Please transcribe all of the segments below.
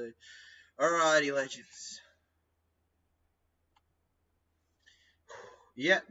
honestly. Alrighty, legends. Yep,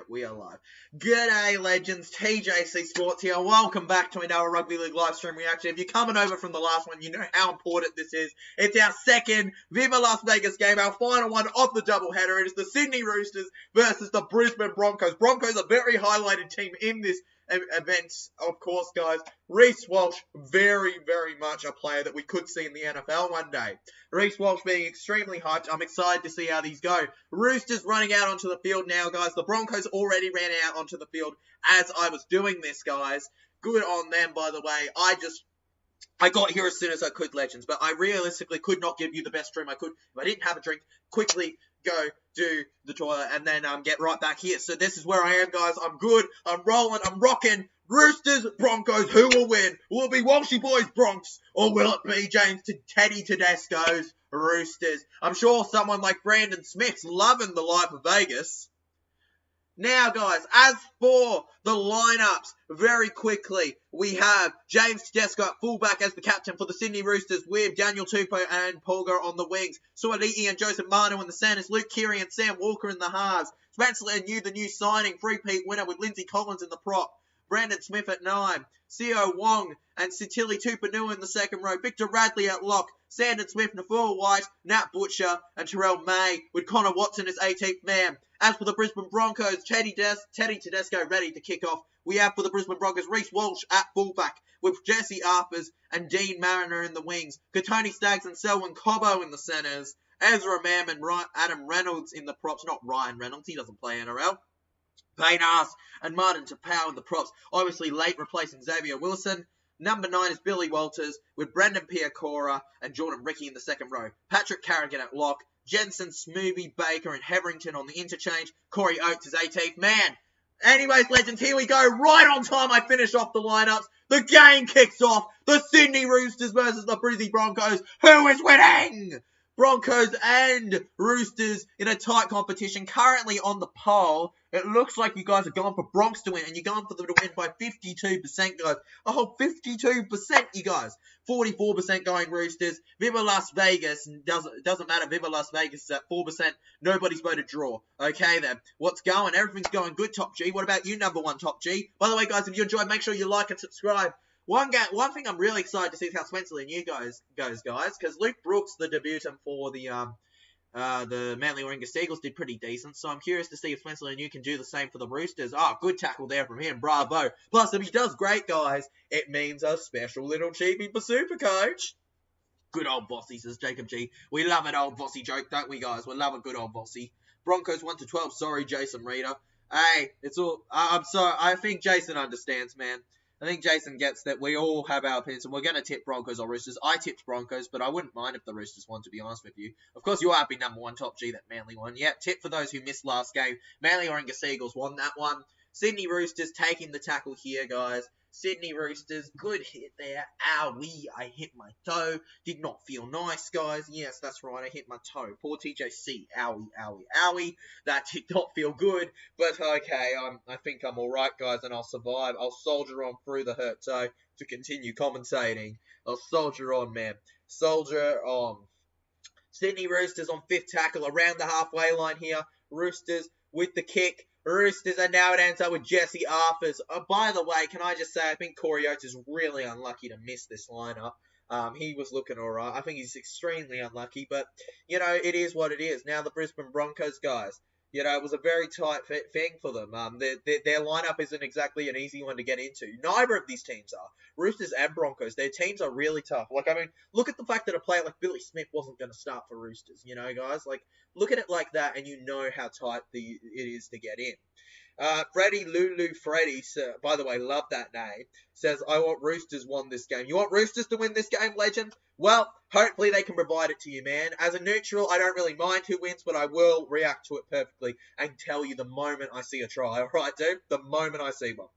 we are live. G'day, legends. TJC Sports here. Welcome back to another Rugby League live stream reaction. If you're coming over from the last one, you know how important this is. It's our second Viva Las Vegas game, our final one of the doubleheader. It is the Sydney Roosters versus the Brisbane Broncos. Broncos, a very highlighted team in this event, of course, guys. Reece Walsh, very, very much a player that we could see in the NFL one day. Reece Walsh being extremely hyped. I'm excited to see how these go. Roosters running out onto the field now, guys. The Broncos already ran out onto the field as I was doing this, guys. Good on them, by the way. I got here as soon as I could, legends, but I realistically could not give you the best stream I could. If I didn't have a drink, quickly go do the toilet and then get right back here. So this is where I am, guys. I'm good. I'm rolling. I'm rocking. Roosters, Broncos, who will win? Will it be Walshy Boys, Bronx, or will it be Teddy Tedesco's Roosters? I'm sure someone like Brandon Smith's loving the life of Vegas. Now, guys, as for the lineups, very quickly, we have James Tedesco at fullback as the captain for the Sydney Roosters with Daniel Tupou and Polgar on the wings. Suaalii and Joseph Manu in the centres, Luke Keary and Sam Walker in the halves. Spencer Leniu, the new signing, three-peat winner with Lindsay Collins in the prop. Brandon Smith at 9, Seo Wong and Sitili Tupanua in the second row, Victor Radley at lock, Sandon Smith, Nafua White, Nat Butcher and Terrell May with Connor Watson as 18th man. As for the Brisbane Broncos, Teddy Tedesco ready to kick off. We have for the Brisbane Broncos Reece Walsh at fullback with Jesse Arthurs and Dean Mariner in the wings, Katoni Staggs and Selwyn Cobbo in the centres, Ezra Mam and Adam Reynolds in the props, not Ryan Reynolds, he doesn't play NRL. Payne Haas and Martin Tapau in the props. Obviously late replacing Xavier Wilson. Number 9 is Billy Walters with Brendan Piacora and Jordan Ricky in the second row. Patrick Carrigan at lock. Jensen, Smoothie, Baker and Hetherington on the interchange. Corey Oates is 18th man. Anyways, legends, here we go. Right on time I finish off the lineups. The game kicks off. The Sydney Roosters versus the Brisbane Broncos. Who is winning? Broncos and Roosters in a tight competition. Currently on the poll, it looks like you guys are going for Bronx to win, and you're going for them to win by 52%, guys. Oh, 52%, you guys. 44% going Roosters. Viva Las Vegas. Doesn't matter. Viva Las Vegas is at 4%. Nobody's voted draw. Okay, then. What's going? Everything's going good, Top G. What about you, number 1, Top G? By the way, guys, if you enjoyed, make sure you like and subscribe. One thing I'm really excited to see is how Spencer Leniu goes, guys, because Luke Brooks, the debutant for the Manly Warringah Seagulls, did pretty decent. So I'm curious to see if Spencer Leniu can do the same for the Roosters. Good tackle there from him. Bravo. Plus, if he does great, guys, it means a special little cheapie for Supercoach. Good old bossy, says Jacob G. We love an old bossy joke, don't we, guys? We love a good old bossy. Broncos 1-12. Sorry, Jason Reader. Hey, it's all. I'm sorry. I think Jason understands, man. I think Jason gets that we all have our opinions, and we're going to tip Broncos or Roosters. I tipped Broncos, but I wouldn't mind if the Roosters won, to be honest with you. Of course, you're happy number 1, Top G, that Manly won. Yeah, tip for those who missed last game. Manly Warringah Seagulls won that one. Sydney Roosters taking the tackle here, guys. Sydney Roosters, good hit there. Owie, I hit my toe. Did not feel nice, guys. Yes, that's right, I hit my toe. Poor TJC. Owie, owie, owie. That did not feel good, but okay, I think I'm alright, guys, and I'll survive. I'll soldier on through the hurt toe to continue commentating. I'll soldier on, man. Soldier on. Sydney Roosters on 5th tackle around the halfway line here. Roosters with the kick. Roosters are now at answer with Jesse Arthurs. By the way, can I just say, I think Corey Oates is really unlucky to miss this lineup. He was looking alright. I think he's extremely unlucky, but, you know, it is what it is. Now the Brisbane Broncos, guys, you know, it was a very tight thing for them. Their lineup isn't exactly an easy one to get into. Neither of these teams are. Roosters and Broncos, their teams are really tough. Like, I mean, look at the fact that a player like Billy Smith wasn't going to start for Roosters, you know, guys? Like, look at it like that, and you know how tight it is to get in. Freddie Lulu Freddy, by the way, love that name, says, I want Roosters won this game. You want Roosters to win this game, legend? Well, hopefully they can provide it to you, man. As a neutral, I don't really mind who wins, but I will react to it perfectly and tell you the moment I see a try. Alright, dude? The moment I see one.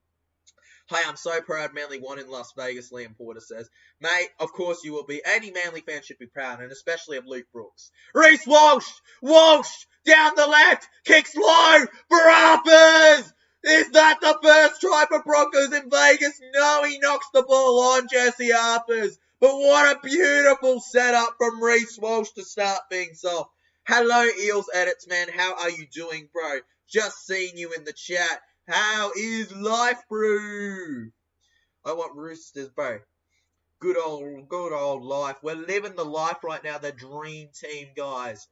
Hey, I'm so proud Manly won in Las Vegas, Liam Porter says. Mate, of course you will be. Any Manly fan should be proud, and especially of Luke Brooks. Reece Walsh! Walsh! Down the left! Kicks low! For Harpers! Is that the first try for Broncos in Vegas? No, he knocks the ball on Jesse Harpers. But what a beautiful setup from Reece Walsh to start things off. Hello, Eels Edits, man. How are you doing, bro? Just seeing you in the chat. How is life, bro? I want Roosters, bro. Good old life. We're living the life right now. The dream team, guys.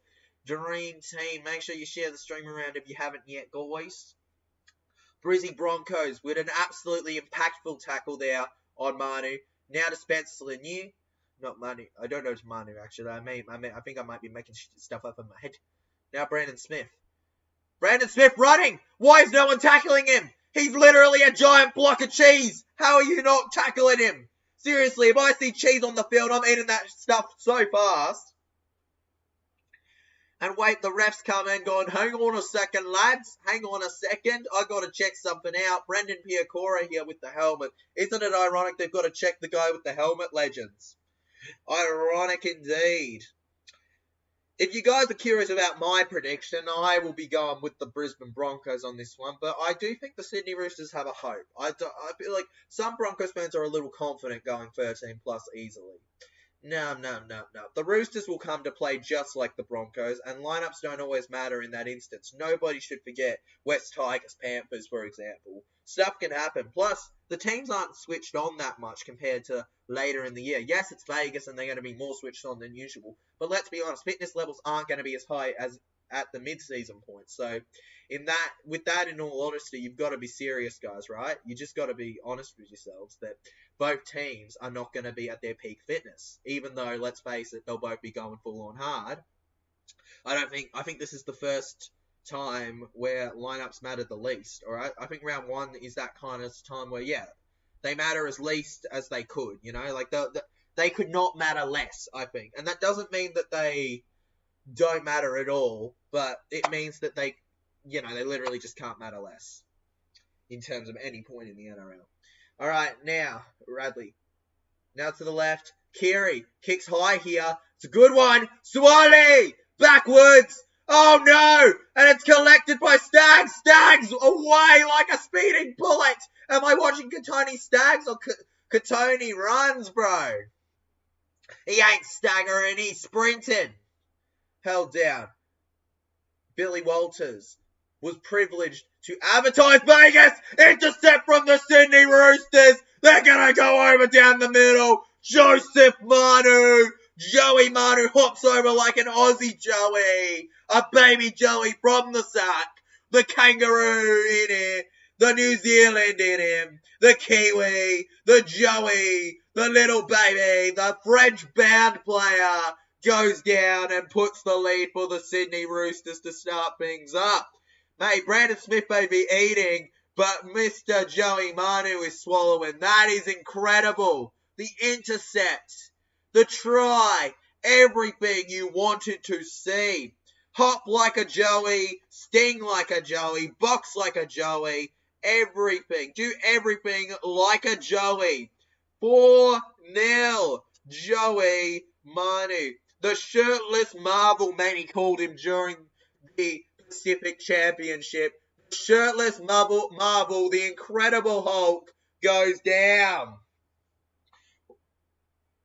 Dream team. Make sure you share the stream around if you haven't yet, guys. Brisbane Broncos with an absolutely impactful tackle there on Manu. Now to Spencer Lanier. Not Manu. I don't know it's Manu, actually. I think I might be making stuff up in my head. Now Brandon Smith. Brandon Smith running! Why is no one tackling him? He's literally a giant block of cheese! How are you not tackling him? Seriously, if I see cheese on the field, I'm eating that stuff so fast. And wait, the refs come in going, hang on a second, lads. Hang on a second. I got to check something out. Brendan Piacora here with the helmet. Isn't it ironic they've got to check the guy with the helmet, legends? Ironic indeed. If you guys are curious about my prediction, I will be going with the Brisbane Broncos on this one. But I do think the Sydney Roosters have a hope. I feel like some Broncos fans are a little confident going 13 plus easily. No. The Roosters will come to play just like the Broncos, and lineups don't always matter in that instance. Nobody should forget West Tigers, Panthers, for example. Stuff can happen. Plus, the teams aren't switched on that much compared to later in the year. Yes, it's Vegas, and they're going to be more switched on than usual. But let's be honest, fitness levels aren't going to be as high as at the mid-season point. So, with that, in all honesty, you've got to be serious, guys, right? You just got to be honest with yourselves that both teams are not going to be at their peak fitness. Even though, let's face it, they'll both be going full on hard. I think this is the first time where lineups matter the least, alright? I think round one is that kind of time where, yeah, they matter as least as they could, you know? Like, they could not matter less, I think. And that doesn't mean that they don't matter at all, but it means that they literally just can't matter less in terms of any point in the NRL. All right, now, Radley. Now to the left. Keary kicks high here. It's a good one. Swally! Backwards! Oh, no! And it's collected by Staggs! Staggs away like a speeding bullet! Am I watching Katoni Staggs or Katoni runs, bro? He ain't staggering, he's sprinting. Held down. Billy Walters was privileged to advertise Vegas. Intercept from the Sydney Roosters. They're going to go over down the middle. Joseph Manu. Joey Manu hops over like an Aussie Joey. A baby Joey from the sack. The kangaroo in it. The New Zealand in him. The Kiwi. The Joey. The little baby. The French band player goes down and puts the lead for the Sydney Roosters to start things up. Mate, Brandon Smith may be eating, but Mr. Joey Manu is swallowing. That is incredible. The intercept, the try, everything you wanted to see. Hop like a Joey, sting like a Joey, box like a Joey, everything. Do everything like a Joey. 4-0, Joey Manu. The shirtless Marvel, man, he called him during the Pacific Championship. Shirtless Marvel, the Incredible Hulk, goes down.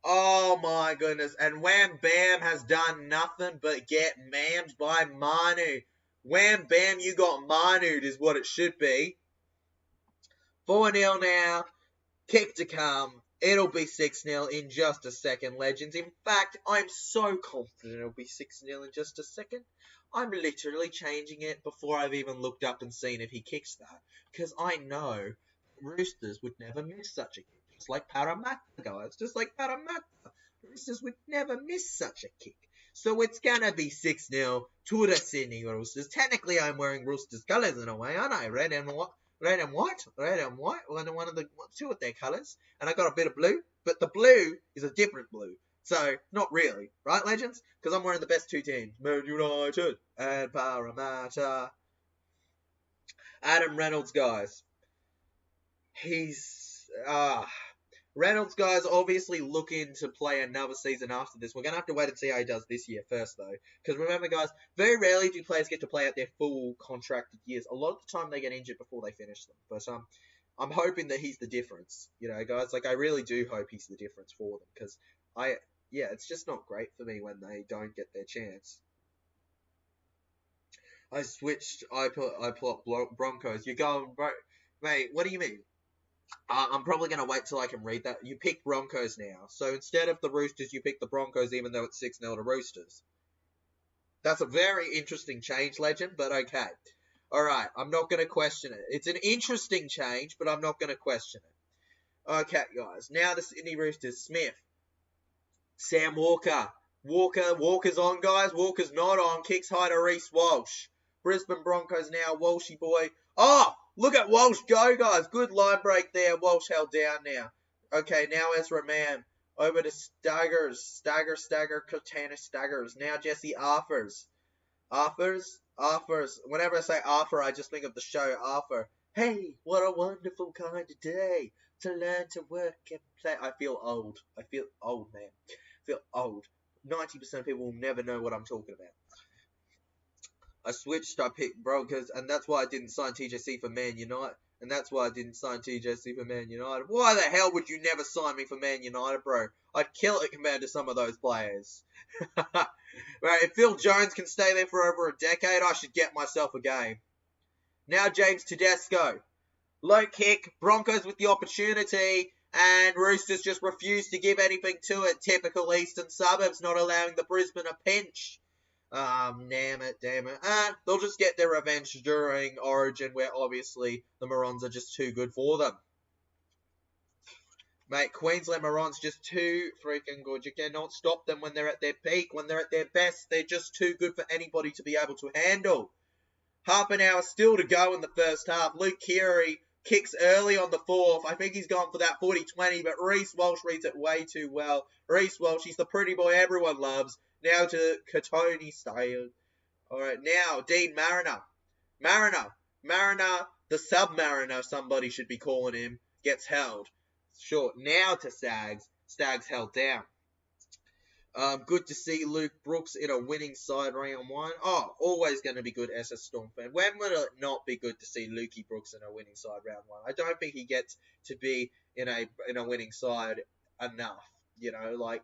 Oh my goodness. And Wham Bam has done nothing but get mammed by Manu. Wham Bam, you got Manu'd is what it should be. 4-0 now. Kick to come. It'll be 6-0 in just a second, legends. In fact, I'm so confident it'll be 6-0 in just a second. I'm literally changing it before I've even looked up and seen if he kicks that. Because I know Roosters would never miss such a kick. Just like Parramatta, guys. Just like Parramatta. Roosters would never miss such a kick. So it's going to be 6-0 to the Sydney Roosters. Technically, I'm wearing Roosters colours in a way, aren't I? Red and white. One of the two of their colours. And I got a bit of blue. But the blue is a different blue. So, not really. Right, legends? Because I'm wearing the best two teams. Man United and Parramatta. Adam Reynolds, guys. Reynolds, guys, obviously looking to play another season after this. We're going to have to wait and see how he does this year first, though. Because remember, guys, very rarely do players get to play out their full contracted years. A lot of the time they get injured before they finish them. But I'm hoping that he's the difference. You know, guys, like, I really do hope he's the difference for them. Because Yeah, it's just not great for me when they don't get their chance. I put Broncos. You're going, bro, mate, what do you mean? I'm probably going to wait till I can read that. You pick Broncos now. So instead of the Roosters, you pick the Broncos even though it's 6-0 to Roosters. That's a very interesting change, Legend, but okay. Alright, I'm not going to question it. It's an interesting change, but I'm not going to question it. Okay, guys. Now the Sydney Roosters. Smith. Sam Walker. Walker's on, guys. Walker's not on. Kicks high to Reece Walsh. Brisbane Broncos now. Walshy boy. Oh! Look at Walsh go, guys. Good line break there. Walsh held down now. Okay, now Ezra Mann. Over to Staggers. Stagger, Katana Staggers. Now Jesse Arthurs. Arthurs. Whenever I say Arthur, I just think of the show Arthur. Hey, what a wonderful kind of day to learn to work and play. I feel old. I feel old, man. I feel old. 90% of people will never know what I'm talking about. I switched, I picked Broncos, and that's why I didn't sign TJC for Man United. And that's why I didn't sign TJC for Man United. Why the hell would you never sign me for Man United, bro? I'd kill it compared to some of those players. Right, if Phil Jones can stay there for over a decade, I should get myself a game. Now James Tedesco. Low kick, Broncos with the opportunity, and Roosters just refuse to give anything to it. Typical Eastern Suburbs not allowing the Brisbane a pinch. Damn it. They'll just get their revenge during Origin, where obviously the Morons are just too good for them. Mate, Queensland Morons just too freaking good. You cannot stop them when they're at their peak. When they're at their best, they're just too good for anybody to be able to handle. Half an hour still to go in the first half. Luke Keary kicks early on the fourth. I think he's gone for that 40-20, but Reece Walsh reads it way too well. Reece Walsh, he's the pretty boy everyone loves. Now to Katoni style. Alright, now Dean Mariner. Mariner, the Submariner, somebody should be calling him, gets held. Short. Now to Stags. Stags held down. Good to see Luke Brooks in a winning side round one. Oh, always going to be good SS Storm fan. When would it not be good to see Lukey Brooks in a winning side round one? I don't think he gets to be in a winning side enough. You know, like,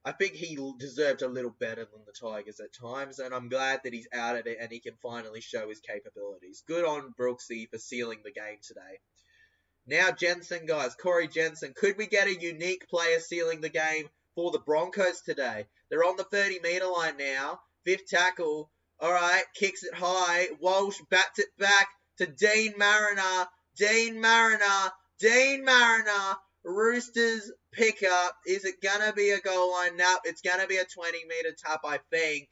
I think he deserved a little better than the Tigers at times, and I'm glad that he's out of it and he can finally show his capabilities. Good on Brooksy for sealing the game today. Now Jensen, guys. Corey Jensen. Could we get a unique player sealing the game for the Broncos today? They're on the 30-metre line now. Fifth tackle. Alright, kicks it high. Walsh bats it back to Dean Mariner. Dean Mariner. Roosters pick up. Is it going to be a goal line? Nope, it's going to be a 20-metre tap, I think.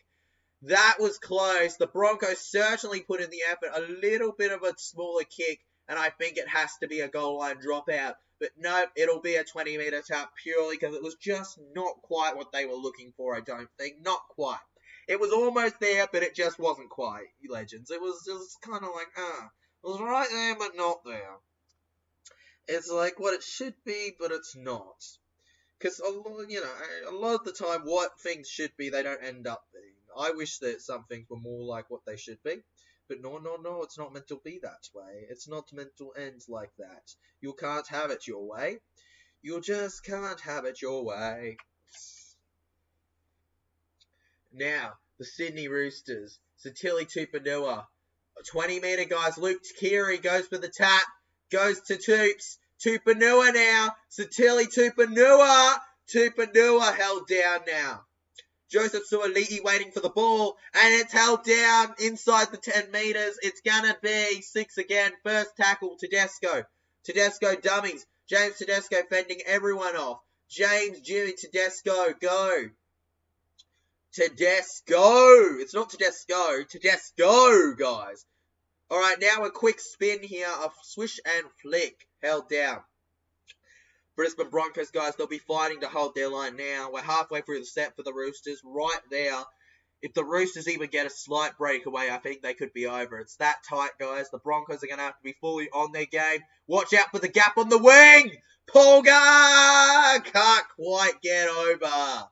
That was close. The Broncos certainly put in the effort. A little bit of a smaller kick, and I think it has to be a goal line dropout. But nope, it'll be a 20-metre tap purely because it was just not quite what they were looking for, I don't think. Not quite. It was almost there, but it just wasn't quite, Legends. It was just kind of like, it was right there, but not there. It's like what it should be, but it's not. Because, a lot of the time, what things should be, they don't end up being. I wish that some things were more like what they should be. But no, it's not meant to be that way. It's not meant to end like that. You can't have it your way. You just can't have it your way. Now, the Sydney Roosters. Satili Tupanua. 20-metre, guys. Luke Keary goes for the tap. Goes to Toops. Tupanua now. Satili Tupanua. Tupanua held down now. Joseph Suoliti waiting for the ball. And it's held down inside the 10 metres. It's going to be 6 again. First tackle, Tedesco. Tedesco dummies. James Tedesco fending everyone off. James Jimmy Tedesco, go. Tedesco. It's not Tedesco. Tedesco, guys. Alright, now a quick spin here of swish and flick. Held down. Brisbane Broncos, guys, they'll be fighting to hold their line now. We're halfway through the set for the Roosters. Right there. If the Roosters even get a slight breakaway, I think they could be over. It's that tight, guys. The Broncos are going to have to be fully on their game. Watch out for the gap on the wing. Polga can't quite get over.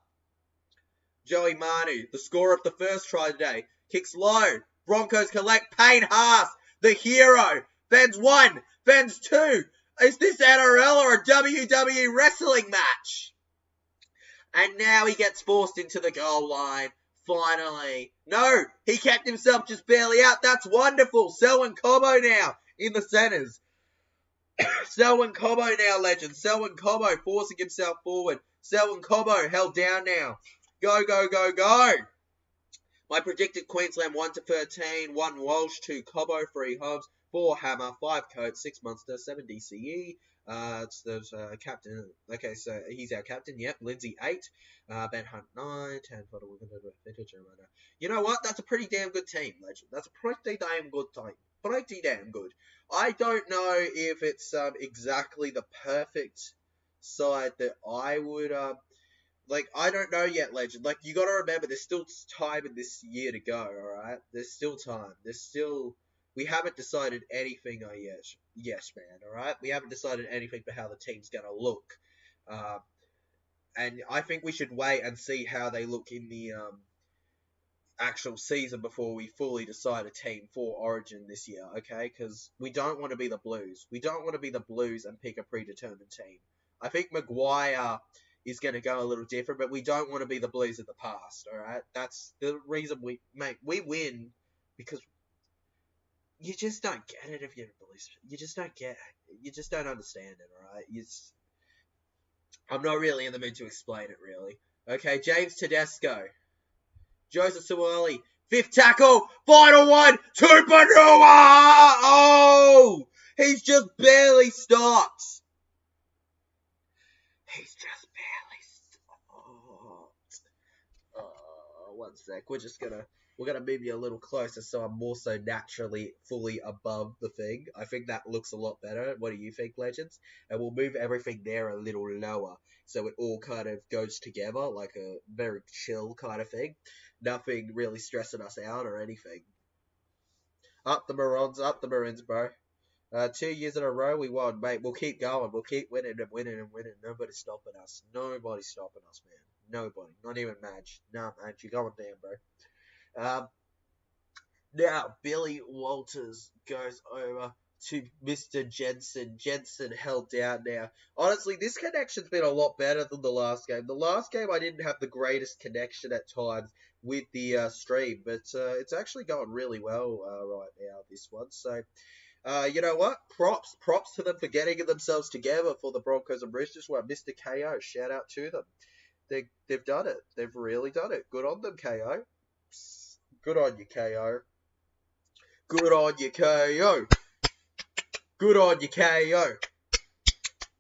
Joey Manu, the scorer of the first try today, kicks low. Broncos collect. Payne Haas, the hero. Fends 1. Fends 2. Is this NRL or a WWE wrestling match? And now he gets forced into the goal line. Finally. No, he kept himself just barely out. That's wonderful. Selwyn Cobbo now in the centres. Selwyn Cobbo now, legend. Selwyn Cobbo forcing himself forward. Selwyn Cobbo held down now. Go, go, go, go. My predicted Queensland 1 to 13, 1 Walsh, 2 Cobbo, 3 Hobbs, 4 Hammer, 5 Coates, 6 Munster, 7 DCE. There's captain. Okay, so he's our captain. Yep, Lindsay 8, Ben Hunt 9, 10. You know what? That's a pretty damn good team, legend. That's a pretty damn good team. Pretty damn good. I don't know if it's exactly the perfect side that I would I don't know yet, legend. Like, you gotta remember, there's still time in this year to go, alright? There's still time. We haven't decided anything yet. Yes, man, alright? We haven't decided anything for how the team's gonna look. And I think we should wait and see how they look in the, actual season before we fully decide a team for Origin this year, okay? Because we don't want to be the Blues. We don't want to be the Blues and pick a predetermined team. I think Maguire is going to go a little different, but we don't want to be the Blues of the past, alright? That's the reason we win, because you just don't get it if you're a Blues. You just don't understand it, alright? I'm not really in the mood to explain it, really. Okay, James Tedesco. Joseph Suwali. 5th tackle. Final one. Tupanua! Oh! He's just barely stopped. He's just barely stopped. One sec. We're gonna move you a little closer so I'm more so naturally fully above the thing. I think that looks a lot better. What do you think, Legends? And we'll move everything there a little lower so it all kind of goes together like a very chill kind of thing. Nothing really stressing us out or anything. Up the Maroons, bro. 2 years in a row we won, mate. We'll keep going. We'll keep winning and winning and winning. Nobody's stopping us. Nobody's stopping us, man. Nobody. Not even Madge. Nah, Madge, you're going down, bro. Now, Billy Walters goes over to Mr. Jensen. Jensen held down now. Honestly, this connection's been a lot better than the last game. The last game I didn't have the greatest connection at times with the stream, but it's actually going really well right now, this one. So, you know what? Props to them for getting themselves together for the Broncos and Roosters. Well, Mr. Kayo, shout out to them. They've done it. They've really done it. Good on them, Kayo. Good on you, KO. Good on you, KO. Good on you, KO.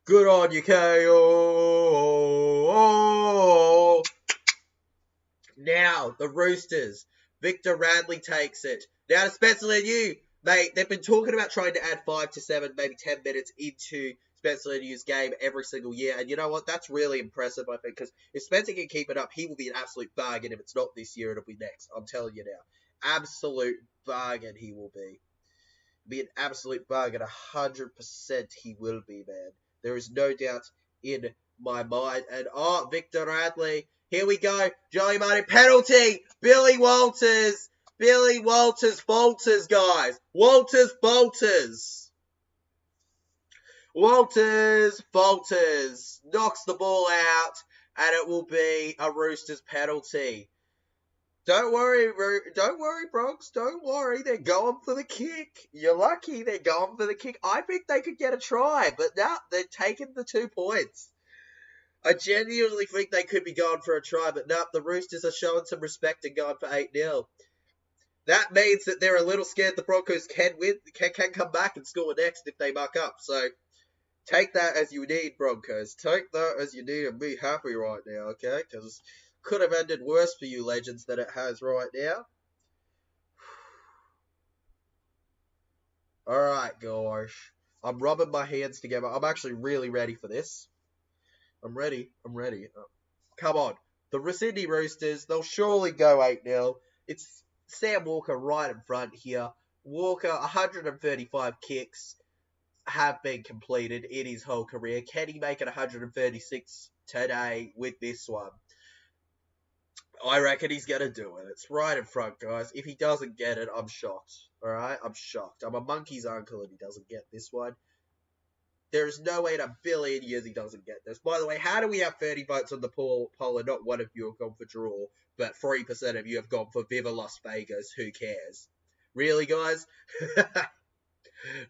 Good on you, KO. Now, the Roosters. Victor Radley takes it. Now to Spencer Leniu. Mate, they've been talking about trying to add 5 to 7, maybe 10 minutes into Spencer Leniu's game every single year. And you know what? That's really impressive, I think, because if Spencer can keep it up, he will be an absolute bargain. If it's not this year, it'll be next. I'm telling you now. Absolute bargain he will be. Be an absolute bargain. 100% he will be, man. There is no doubt in my mind. And, Victor Radley. Here we go. Joey Martin penalty. Billy Walters. Billy Walters falters, guys. Walters falters. Walters falters. Knocks the ball out. And it will be a Roosters penalty. Don't worry, Bronx. Don't worry. They're going for the kick. You're lucky they're going for the kick. I think they could get a try. But no, they're taking the 2 points. I genuinely think they could be going for a try. But no, the Roosters are showing some respect and going for 8-0. That means that they're a little scared the Broncos can win, can come back and score next if they muck up. So, take that as you need, Broncos. Take that as you need and be happy right now, okay? Because could have ended worse for you, Legends, than it has right now. Alright, gosh. I'm rubbing my hands together. I'm actually really ready for this. I'm ready. Come on. The Sydney Roosters, they'll surely go 8-0. It's Sam Walker right in front here. Walker, 135 kicks have been completed in his whole career. Can he make it 136 today with this one? I reckon he's going to do it. It's right in front, guys. If he doesn't get it, I'm shocked. Alright? I'm shocked. I'm a monkey's uncle and he doesn't get this one. There's no way in a billion years he doesn't get this. By the way, how do we have 30 votes on the poll and not one of you have gone for draw, but 3% of you have gone for Viva Las Vegas? Who cares? Really, guys?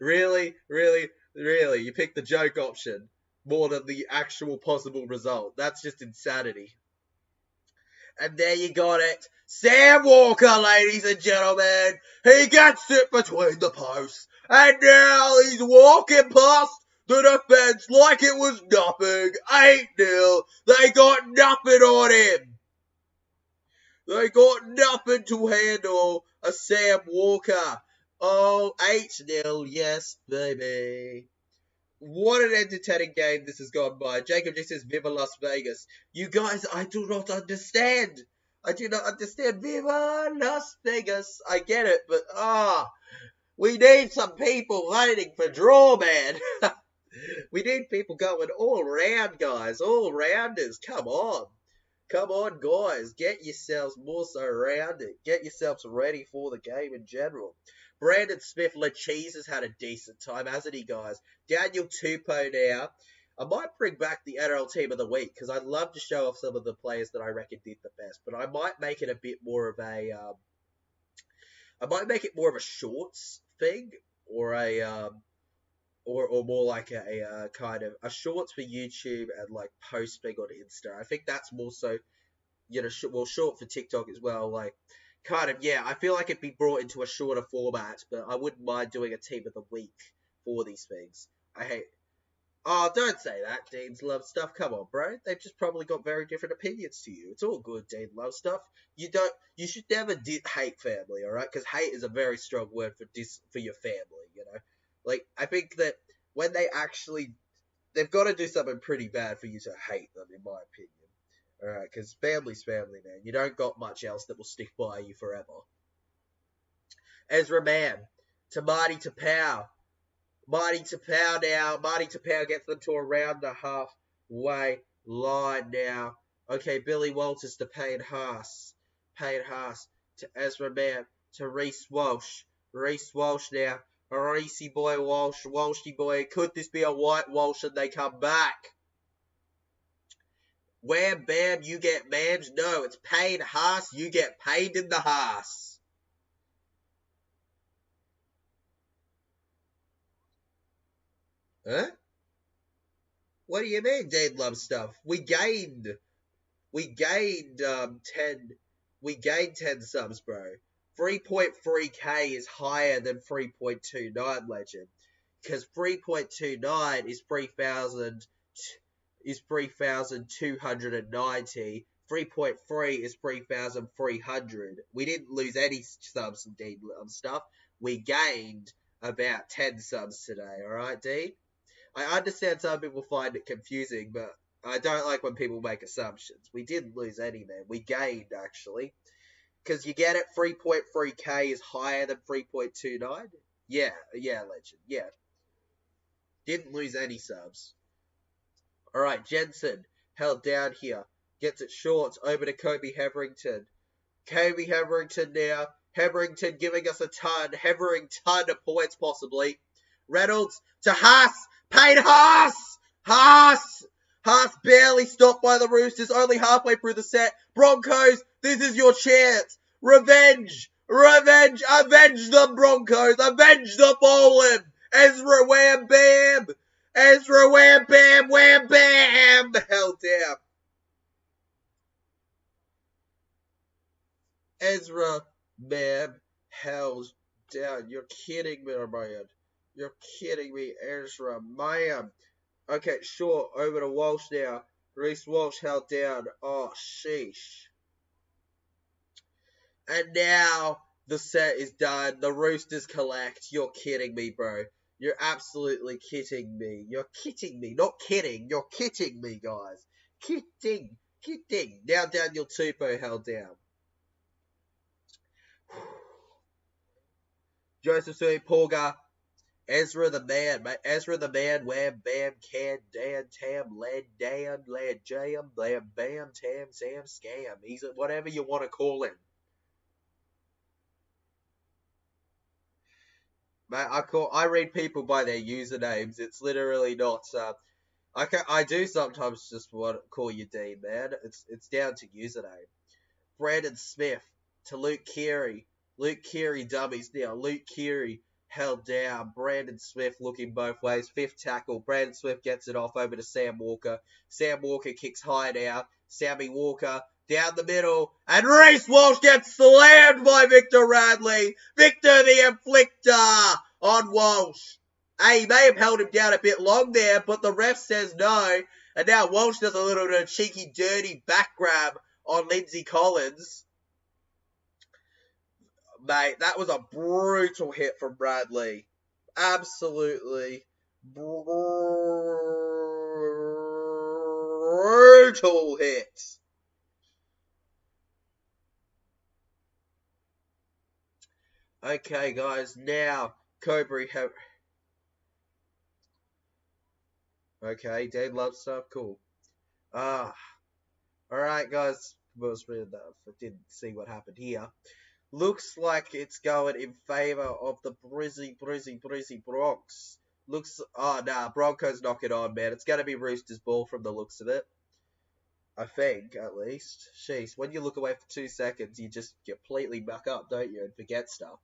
Really? You picked the joke option more than the actual possible result. That's just insanity. And there you got it. Sam Walker, ladies and gentlemen. He gets it between the posts. And now he's walking past the defence like it was nothing. 8-0. They got nothing on him. They got nothing to handle a Sam Walker. Oh, 8-0. Yes, baby. What an entertaining game this has gone by. Jacob just says, Viva Las Vegas. You guys, I do not understand. I do not understand. Viva Las Vegas. I get it, but, we need some people voting for draw, man. We need people going all round, guys. All rounders. Come on. Come on, guys. Get yourselves more surrounded. Get yourselves ready for the game in general. Brandon Smith Lacheese has had a decent time, hasn't he, guys? Daniel Tupou now. I might bring back the NRL Team of the Week because I'd love to show off some of the players that I reckon did the best. But I might make it a bit more of a, shorts thing or a, or more like a kind of a shorts for YouTube and like posting on Insta. I think that's more so, short for TikTok as well, like. Kind of, yeah, I feel like it'd be brought into a shorter format, but I wouldn't mind doing a Team of the Week for these things. Oh, don't say that, Dean's Love Stuff. Come on, bro. They've just probably got very different opinions to you. It's all good, Dean Love Stuff. You should never hate family, alright? Because hate is a very strong word for your family, you know? Like, I think that when they've got to do something pretty bad for you to hate them, in my opinion. Alright, because family's family, man. You don't got much else that will stick by you forever. Ezra Mann to Marty Tapau. Marty Tapau now. Marty Tapau gets them to around the halfway line now. Okay, Billy Walters to Payne Haas. Payne Haas to Ezra Mann to Reece Walsh. Reece Walsh now. Reecey boy Walsh. Walshy boy. Could this be a white Walsh and they come back? Wham, bam, you get mams. No, it's Payne Haas. You get paid in the Haas. Huh? What do you mean, Dean Love Stuff? We gained 10 subs, bro. 3.3k is higher than 3.29, legend. Because 3.29 is 3,290. 3.3 is 3,300. We didn't lose any subs in Dean Love Stuff. We gained about 10 subs today, alright, Dean? I understand some people find it confusing, but I don't like when people make assumptions. We didn't lose any, man. We gained, actually. Because you get it, 3.3k is higher than 3.29? Yeah, legend, yeah. Didn't lose any subs. Alright, Jensen, held down here. Gets it short, over to Kobe Hetherington. Kobe Hetherington now. Hetherington giving us a ton of points possibly. Reynolds to Haas. Payne Haas! Haas barely stopped by the Roosters, only halfway through the set. Broncos, this is your chance. Revenge! Avenge them, Broncos! Avenge the fallen! Ezra Wham Bam! Ezra Wham Bam! Wham Bam! Held down. Ezra Bam held down. You're kidding me, man. You're kidding me, Ezra Mayhem. Okay, sure. Over to Walsh now. Reece Walsh held down. Oh, sheesh. And now the set is done. The Roosters collect. You're kidding me, bro. You're absolutely kidding me. You're kidding me. Not kidding. You're kidding me, guys. Kidding. Now Daniel Tupou held down. Joseph Sui Porga. Ezra the man, mate. Ezra the man. Wham, bam, can, dan, tam, lad, jam, blam, bam, tam, sam, scam. He's whatever you want to call him. Mate, I read people by their usernames. It's literally not. I do sometimes just want to call you Dean, man. It's down to username. Brandon Smith to Luke Keary. Luke Keary dummies now. Luke Keary held down. Brandon Smith looking both ways. Fifth tackle. Brandon Smith gets it off over to Sam Walker. Sam Walker kicks high now. Sammy Walker down the middle. And Reece Walsh gets slammed by Victor Radley. Victor the Inflictor on Walsh. Hey, he may have held him down a bit long there, but the ref says no. And now Walsh does a little bit of cheeky, dirty back grab on Lindsay Collins. Mate, that was a brutal hit from Bradley. Absolutely brutal hit. Okay, guys, now Cobra have... Okay, Dave loves stuff, cool. Alright, guys, was real enough. I didn't see what happened here. Looks like it's going in favour of the Brisbane Broncos. Broncos knock it on, man. It's going to be Roosters ball from the looks of it. I think, at least. Jeez, when you look away for 2 seconds, you just completely muck up, don't you, and forget stuff.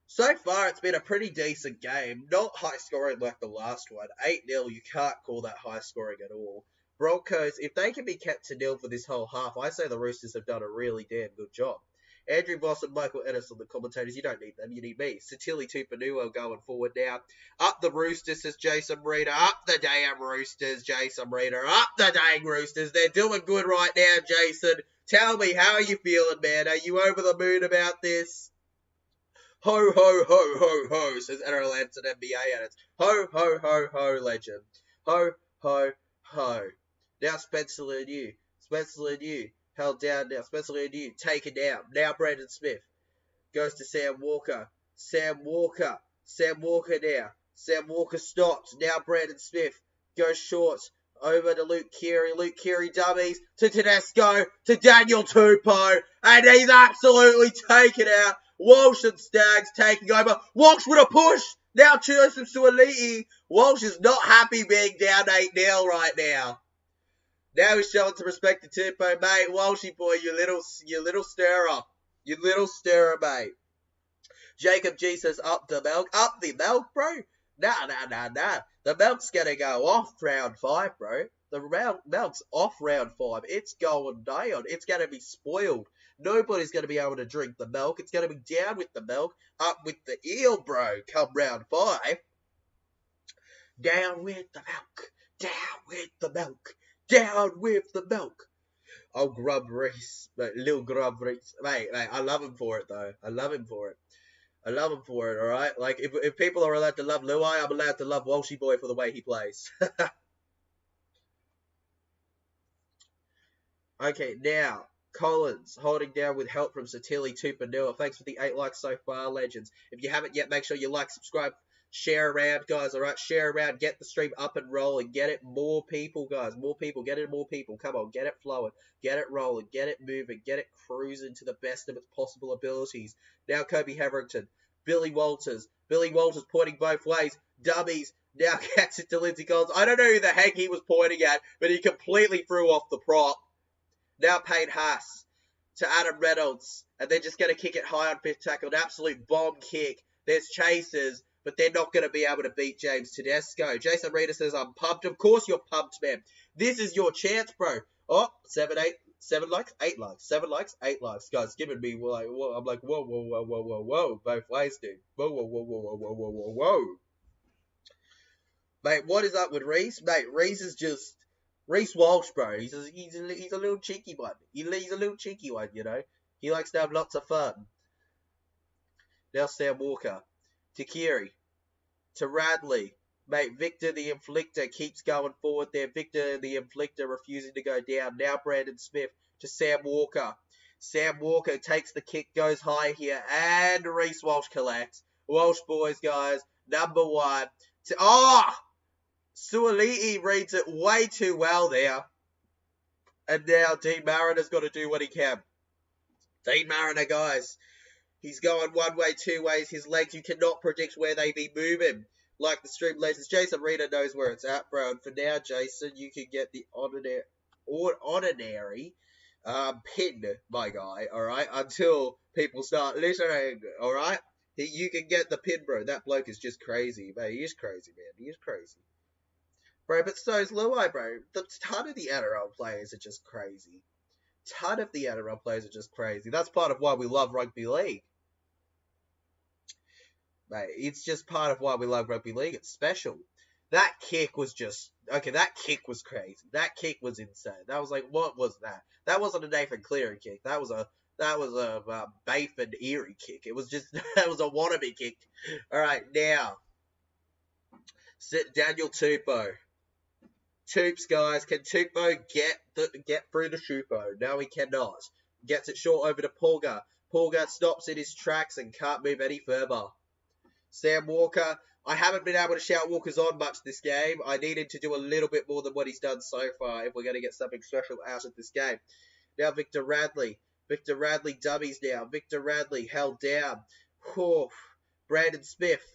So far, it's been a pretty decent game. Not high scoring like the last one. 8-0, you can't call that high scoring at all. Broncos, if they can be kept to nil for this whole half, I say the Roosters have done a really damn good job. Andrew Voss and Michael Ennis on the commentators, you don't need them, you need me. Satili Tupanuo going forward now. Up the Roosters, says Jason Reader. Up the damn Roosters, Jason Reader. Up the dang Roosters. They're doing good right now, Jason. Tell me, how are you feeling, man? Are you over the moon about this? Ho, ho, ho, ho, ho, says NRL Anson NBA edits. Ho, ho, ho, ho, legend. Ho, ho, ho. Now Spencer Lanier. Spencer Lanier held down now. Spencer Lanier taken down. Now Brandon Smith goes to Sam Walker. Sam Walker. Sam Walker now. Sam Walker stops. Now Brandon Smith goes short. Over to Luke Keary. Luke Keary dummies to Tedesco. To Daniel Tupou. And he's absolutely taken out. Walsh and Staggs taking over. Walsh with a push. Now Joseph Suaalii. Walsh is not happy being down 8-0 right now. Now he's showing some respect to Tupou, mate. Walshy boy, you little stirrer. You little stirrer, mate. Jacob G says up the milk. Up the milk, bro? Nah. The milk's gonna go off round 5, bro. The milk's off round 5. It's going down. It's gonna be spoiled. Nobody's going to be able to drink the milk. It's going to be down with the milk, up with the eel, bro, come round 5. Down with the milk. Down with the milk. Down with the milk. Oh, Grub Reese. Lil Grub Reese. Mate, I love him for it, though. I love him for it, alright? Like, if people are allowed to love Luai, I'm allowed to love Walshy Boy for the way he plays. Okay, now... Collins holding down with help from Satili Tupanua. Thanks for the 8 likes so far, legends. If you haven't yet, make sure you like, subscribe, share around, guys. Alright, share around, get the stream up and rolling. Get it more people, guys. More people, get it more people. Come on, get it flowing, get it rolling, get it moving, get it cruising to the best of its possible abilities. Now Kobe Hetherington, Billy Walters pointing both ways. Dummies now gets it to Lindsay Collins. I don't know who the heck he was pointing at, but he completely threw off the prop. Now Payne Haas to Adam Reynolds. And they're just going to kick it high on 5th tackle. An absolute bomb kick. There's chasers, but they're not going to be able to beat James Tedesco. Jason Reader says, I'm pumped. Of course you're pumped, man. This is your chance, bro. Oh, 7 likes, 8 likes. 7 likes, 8 likes. Guys, giving me, like, whoa. I'm like, whoa. Both ways, dude. Whoa. Mate, what is up with Reece? Mate, Reece is just... Reece Walsh, bro, he's a little cheeky one. He's a little cheeky one, you know. He likes to have lots of fun. Now Sam Walker. To Keary. To Radley. Mate, Victor the Inflictor keeps going forward there. Victor the Inflictor refusing to go down. Now Brandon Smith to Sam Walker. Sam Walker takes the kick, goes high here. And Reece Walsh collects. Walsh boys, guys. Number 1. Suaalii reads it way too well there. And now Dean Mariner's got to do what he can. Dean Mariner, guys. He's going one way, two ways. His legs, you cannot predict where they be moving. Like the stream legends. Jason Reader knows where it's at, bro. And for now, Jason, you can get the ordinary pin, my guy, alright? Until people start listening, alright? You can get the pin, bro. That bloke is just crazy, mate. He is crazy, man. He is crazy. Bro, but so is Luai, bro. The ton of the NRL players are just crazy. Ton of the NRL players are just crazy. That's part of why we love rugby league. Mate, it's just part of why we love rugby league. It's special. That kick was just... Okay, that kick was crazy. That kick was insane. That was like, what was that? That wasn't a Nathan Cleary kick. That was a Bayford Erie kick. It was just... That was a wannabe kick. Alright, now. Daniel Tupou. Toops, guys. Can Tupou get through the Tupou? No, he cannot. Gets it short over to Pulga. Pulga stops in his tracks and can't move any further. Sam Walker. I haven't been able to shout Walker's on much this game. I needed to do a little bit more than what he's done so far if we're going to get something special out of this game. Now Victor Radley. Victor Radley dummies now. Victor Radley held down. Oh, Brandon Smith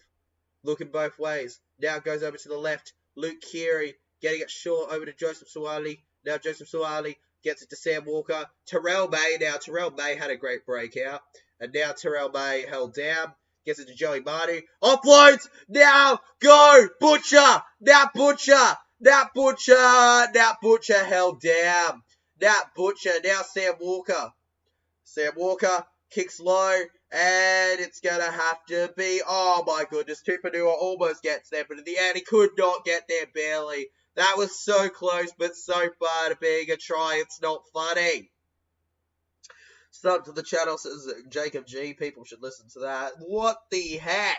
looking both ways. Now goes over to the left. Luke Keary getting it short over to Joseph Suwali. Now Joseph Suwali gets it to Sam Walker. Terrell May now. Terrell May had a great breakout. And now Terrell May held down. Gets it to Joey Marty. Offloads. Now go. Butcher. Nat Butcher. Nat Butcher. Nat Butcher held down. Nat Butcher. Now Sam Walker. Sam Walker kicks low. And it's going to have to be... Oh my goodness. Tupanua almost gets there. But in the end he could not get there barely. That was so close, but so far to being a try. It's not funny. Sub to the channel says Jacob G. People should listen to that. What the heck?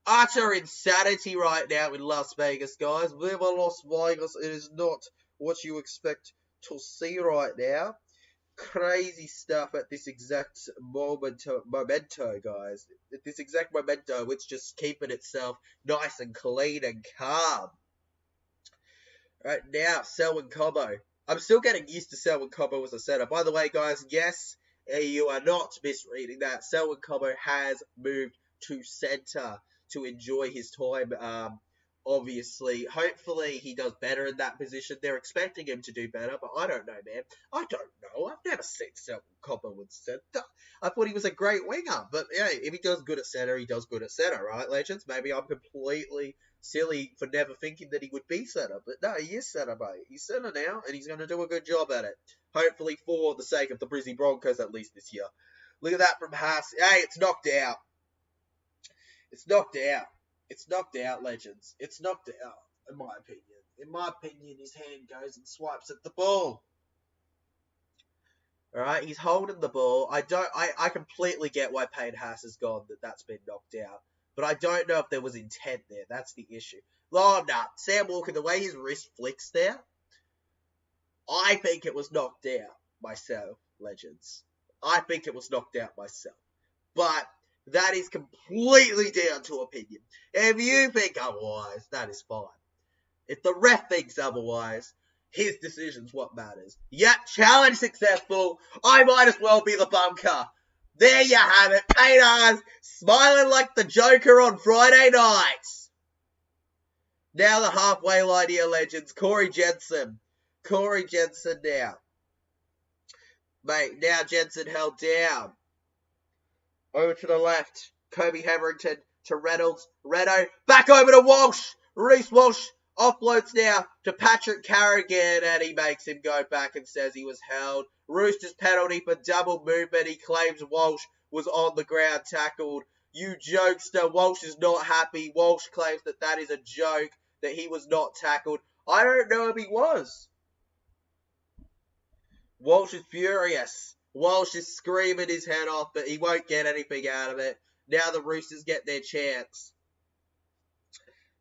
Utter insanity right now in Las Vegas, guys. Viva Las Vegas. It is not what you expect to see right now. Crazy stuff at this exact memento, guys. At this exact memento, it's just keeping itself nice and clean and calm. Right now, Selwyn Cobbo. I'm still getting used to Selwyn Cobbo as a setter. By the way, guys, yes, you are not misreading that. Selwyn Cobbo has moved to centre to enjoy his time, obviously. Hopefully, he does better in that position. They're expecting him to do better, but I don't know, man. I don't know. I've never seen Selwyn Cobbo in centre. I thought he was a great winger, but yeah, if he does good at centre, he does good at centre, right, legends? Maybe I'm completely silly for never thinking that he would be centre, but no, he is centre, mate. He's centre now, and he's going to do a good job at it. Hopefully for the sake of the Brisbane Broncos, at least this year. Look at that from Haas. Hey, it's knocked out. It's knocked out. It's knocked out, legends. It's knocked out, in my opinion. In my opinion, his hand goes and swipes at the ball. Alright, he's holding the ball. I completely get why Payne Haas has gone, that's been knocked out. But I don't know if there was intent there. That's the issue. Oh, nah. Sam Walker, the way his wrist flicks there, I think it was knocked out myself, legends. I think it was knocked out myself. But that is completely down to opinion. If you think otherwise, that is fine. If the ref thinks otherwise, his decision's what matters. Yep, challenge successful. I might as well be the bunker. There you have it. Payne Haas smiling like the Joker on Friday nights. Now the halfway line here, legends. Corey Jensen. Corey Jensen now. Mate, now Jensen held down. Over to the left. Kobe Hetherington to Reynolds. Reno. Back over to Walsh. Reece Walsh offloads now to Patrick Carrigan. And he makes him go back and says he was held. Roosters penalty for double movement. He claims Walsh was on the ground tackled. You jokester. Walsh is not happy. Walsh claims that that is a joke. That he was not tackled. I don't know if he was. Walsh is furious. Walsh is screaming his head off, but he won't get anything out of it. Now the Roosters get their chance.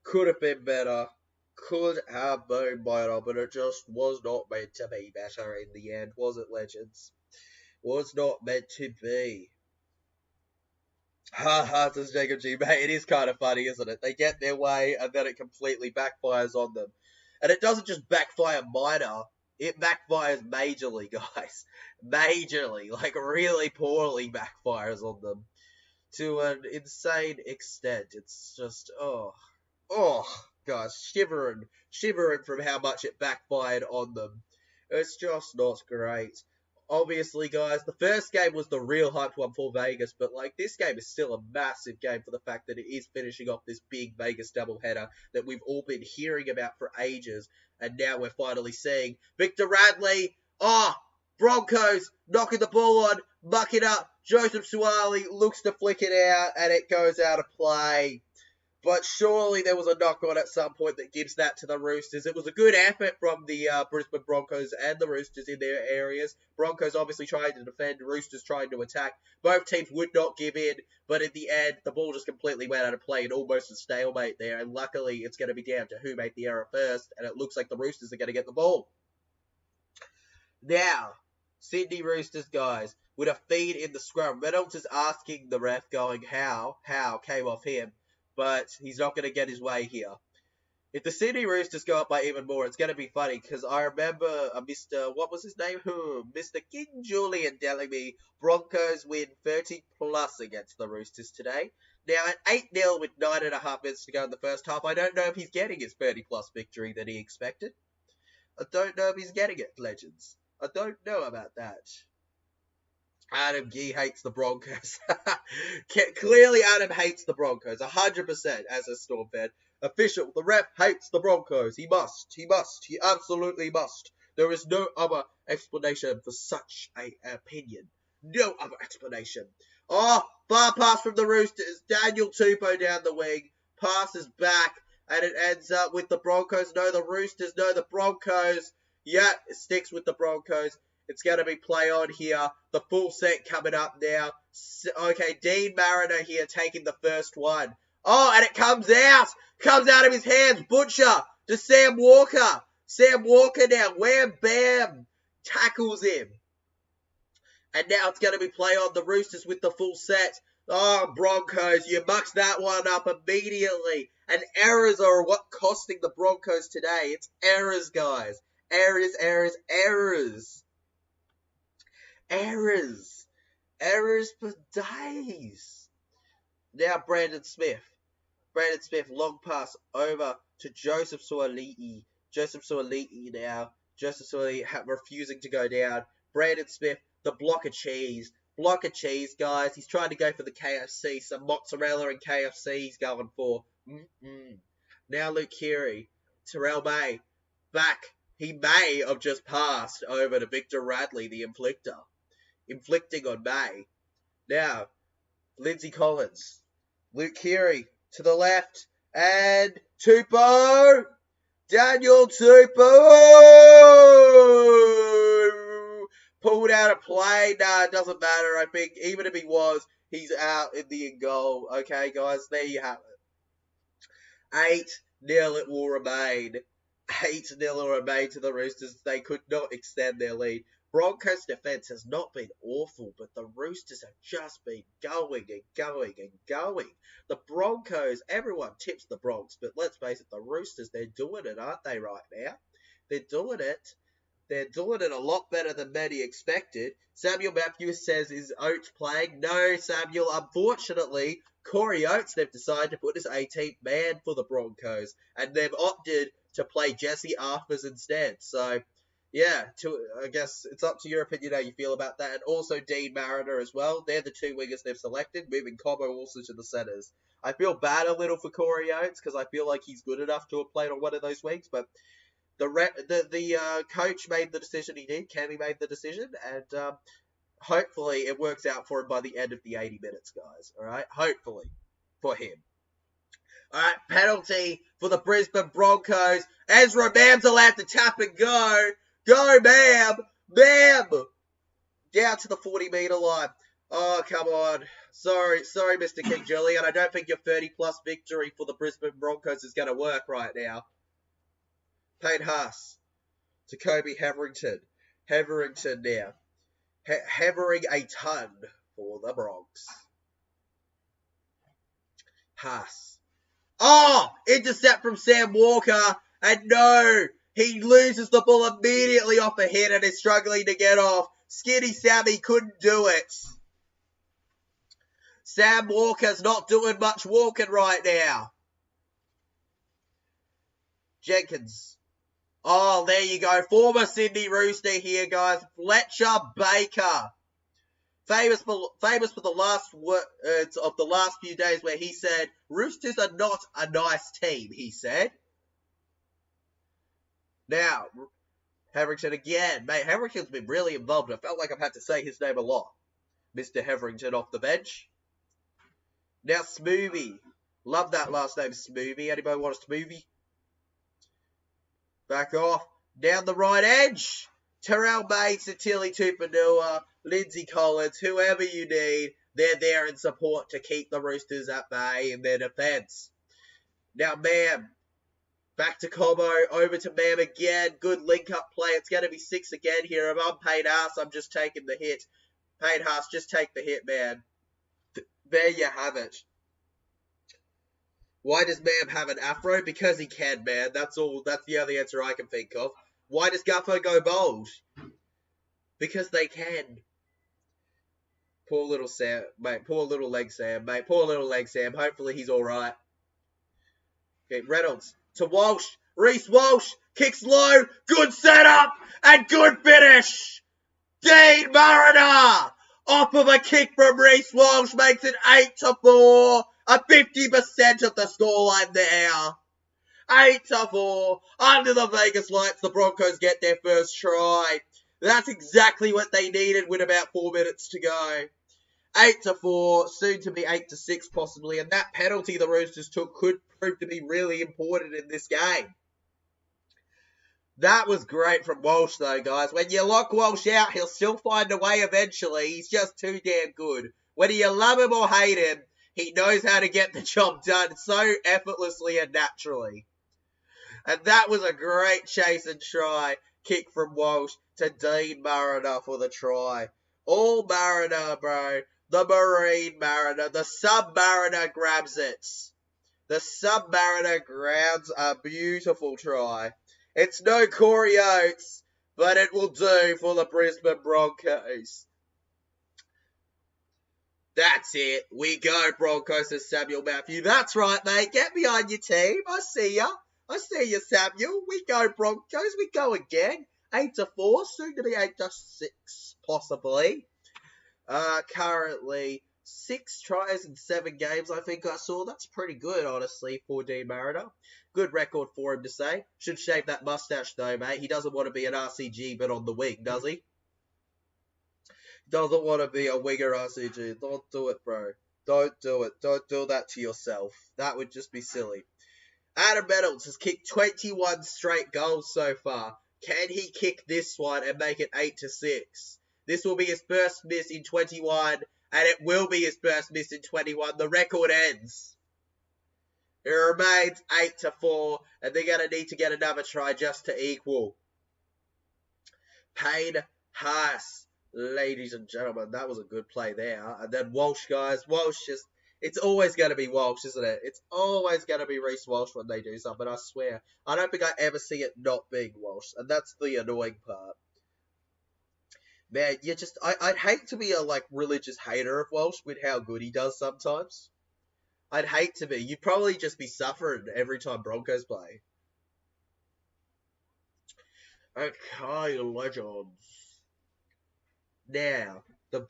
Could have been better. Could have been better, but it just was not meant to be better in the end, was it, legends? Was not meant to be. Ha ha, says Jacob G. Mate, it is kind of funny, isn't it? They get their way, and then it completely backfires on them. And it doesn't just backfire minor. it backfires majorly, guys. Majorly, like really poorly backfires on them to an insane extent. It's just, oh, guys, shivering from how much it backfired on them. It's just not great. Obviously, guys, the first game was the real hyped one for Vegas, but like this game is still a massive game for the fact that it is finishing off this big Vegas doubleheader that we've all been hearing about for ages, and now we're finally seeing Victor Radley. Broncos knocking the ball on, muck it up. Joseph Suaalii looks to flick it out, and it goes out of play. But surely there was a knock-on at some point that gives that to the Roosters. It was a good effort from the Brisbane Broncos and the Roosters in their areas. Broncos obviously trying to defend, Roosters trying to attack. Both teams would not give in, but in the end, the ball just completely went out of play and almost a stalemate there. And luckily, it's going to be down to who made the error first, and it looks like the Roosters are going to get the ball. Now, Sydney Roosters, guys, with a feed in the scrum. Reynolds is asking the ref, going, how came off him. But he's not going to get his way here. If the Sydney Roosters go up by even more, it's going to be funny, because I remember Mr. What was his name? Mr. King Julian telling me Broncos win 30+ against the Roosters today. Now, at 8-0 with 9.5 minutes to go in the first half, I don't know if he's getting his 30+ victory that he expected. I don't know if he's getting it, legends. I don't know about that. Adam Gee hates the Broncos. Clearly, Adam hates the Broncos. 100% as a Storm fan. Official, the ref hates the Broncos. He must. He absolutely must. There is no other explanation for such an opinion. No other explanation. Far pass from the Roosters. Daniel Tupou down the wing. Passes back. And it ends up with the Broncos. No, the Roosters. No, the Broncos. Yeah, it sticks with the Broncos. It's going to be play on here. The full set coming up now. Okay, Dean Mariner here taking the first one. And it comes out. Comes out of his hands. Butcher to Sam Walker. Sam Walker now. Wham, bam. Tackles him. And now it's going to be play on the Roosters with the full set. Broncos, you mucked that one up immediately. And errors are what costing the Broncos today. It's errors, guys. Errors. Errors for days. Now Brandon Smith, long pass over to Joseph Suaalii. Joseph Suaalii refusing to go down. Brandon Smith, the block of cheese, guys. He's trying to go for the KFC. Some mozzarella and KFC he's going for. Now Luke Keary, Terrell May, back. He may have just passed over to Victor Radley, the inflictor. Inflicting on May. Now, Lindsay Collins. Luke Keary to the left. And Tupou. Daniel Tupou. Pulled out of play. Nah, it doesn't matter. I think even if he was, he's out in the goal. Okay, guys, there you have it. 8-0 it will remain. 8-0 will remain to the Roosters. They could not extend their lead. Broncos' defense has not been awful, but the Roosters have just been going. The Broncos, everyone tips the Bronx, but let's face it, the Roosters, they're doing it, aren't they, right now? They're doing it. They're doing it a lot better than many expected. Samuel Matthews says, is Oates playing? No, Samuel. Unfortunately, Corey Oates, they've decided to put as 18th man for the Broncos, and they've opted to play Jesse Arthurs instead. So, yeah, I guess it's up to your opinion how you feel about that. And also Dean Mariner as well. They're the two wingers they've selected, moving Cobo also to the centres. I feel bad a little for Corey Oates because I feel like he's good enough to have played on one of those wings, but the coach made the decision he did. Cammy made the decision, and hopefully it works out for him by the end of the 80 minutes, guys. All right, hopefully for him. All right, penalty for the Brisbane Broncos. Ezra Bam's allowed to tap and go. Go, Bam! Bam! Down to the 40-metre line. Oh, come on. Sorry, Mr. King Julian. I don't think your 30+ victory for the Brisbane Broncos is going to work right now. Payne Haas to Kobe Hetherington. Hetherington now. Hevering a ton for the Bronx. Haas. Intercept from Sam Walker. And no, He loses the ball immediately off a hit and is struggling to get off. Skinny Sammy couldn't do it. Sam Walker's not doing much walking right now. Jenkins. Oh, there you go. Former Sydney Rooster here, guys. Fletcher Baker. Famous for the last words of the last few days where he said, Roosters are not a nice team, he said. Now, Hetherington again. Mate, Hetherington's been really involved. I felt like I've had to say his name a lot. Mr. Hetherington off the bench. Now, Smoothie. Love that last name, Smoothie. Anybody want a Smoothie? Back off. Down the right edge. Terrell Bates, Tilly Tupanua, Lindsay Collins, whoever you need, they're there in support to keep the Roosters at bay in their defence. Now, Mam. Back to Cobo, over to Mam again. Good link-up play. It's going to be 6 again here. If I'm paid ass, I'm just taking the hit. Paid ass, just take the hit, man. There you have it. Why does Mam have an afro? Because he can, man. That's all. That's the only answer I can think of. Why does Gutho go bold? Because they can. Poor little Sam, mate. Poor little leg Sam, mate. Poor little leg Sam. Hopefully he's all right. Okay, Reynolds to Walsh. Reece Walsh kicks low. Good setup and good finish. Dean Mariner off of a kick from Reece Walsh makes it 8-4. A 50% of the scoreline there. 8-4. Under the Vegas lights, the Broncos get their first try. That's exactly what they needed with about 4 minutes to go. 8-4, soon to be 8-6 possibly. And that penalty the Roosters took could prove to be really important in this game. That was great from Walsh though, guys. When you lock Walsh out, he'll still find a way eventually. He's just too damn good. Whether you love him or hate him, he knows how to get the job done so effortlessly and naturally. And that was a great chase and try kick from Walsh to Dean Mariner for the try. All Mariner, bro. The Marine Mariner. The Sub-Mariner grabs it. The Sub-Mariner grabs a beautiful try. It's no Corey Oates, but it will do for the Brisbane Broncos. That's it. We go, Broncos, says Samuel Matthew. That's right, mate. Get behind your team. I see ya. I see you, Samuel. We go, Broncos. We go again. 8-4. Soon to be 8-6, possibly. Currently, 6 tries in 7 games, I think I saw. That's pretty good, honestly, for Dean Mariner. Good record for him to say. Should shave that mustache, though, mate. He doesn't want to be an RCG, but on the wing, does he? Doesn't want to be a winger RCG. Don't do it, bro. Don't do it. Don't do that to yourself. That would just be silly. Adam Reynolds has kicked 21 straight goals so far. Can he kick this one and make it 8-6? This will be his first miss in 21, and it will be his first miss in 21. The record ends. It remains 8-4, and they're going to need to get another try just to equal. Payne Haas, ladies and gentlemen, that was a good play there. And then Walsh, guys. Walsh just... It's always going to be Walsh, isn't it? It's always going to be Reece Walsh when they do something, I swear. I don't think I ever see it not being Walsh, and that's the annoying part. Man, you just... I'd hate to be a, religious hater of Walsh with how good he does sometimes. I'd hate to be. You'd probably just be suffering every time Broncos play. Okay, legends. Now... The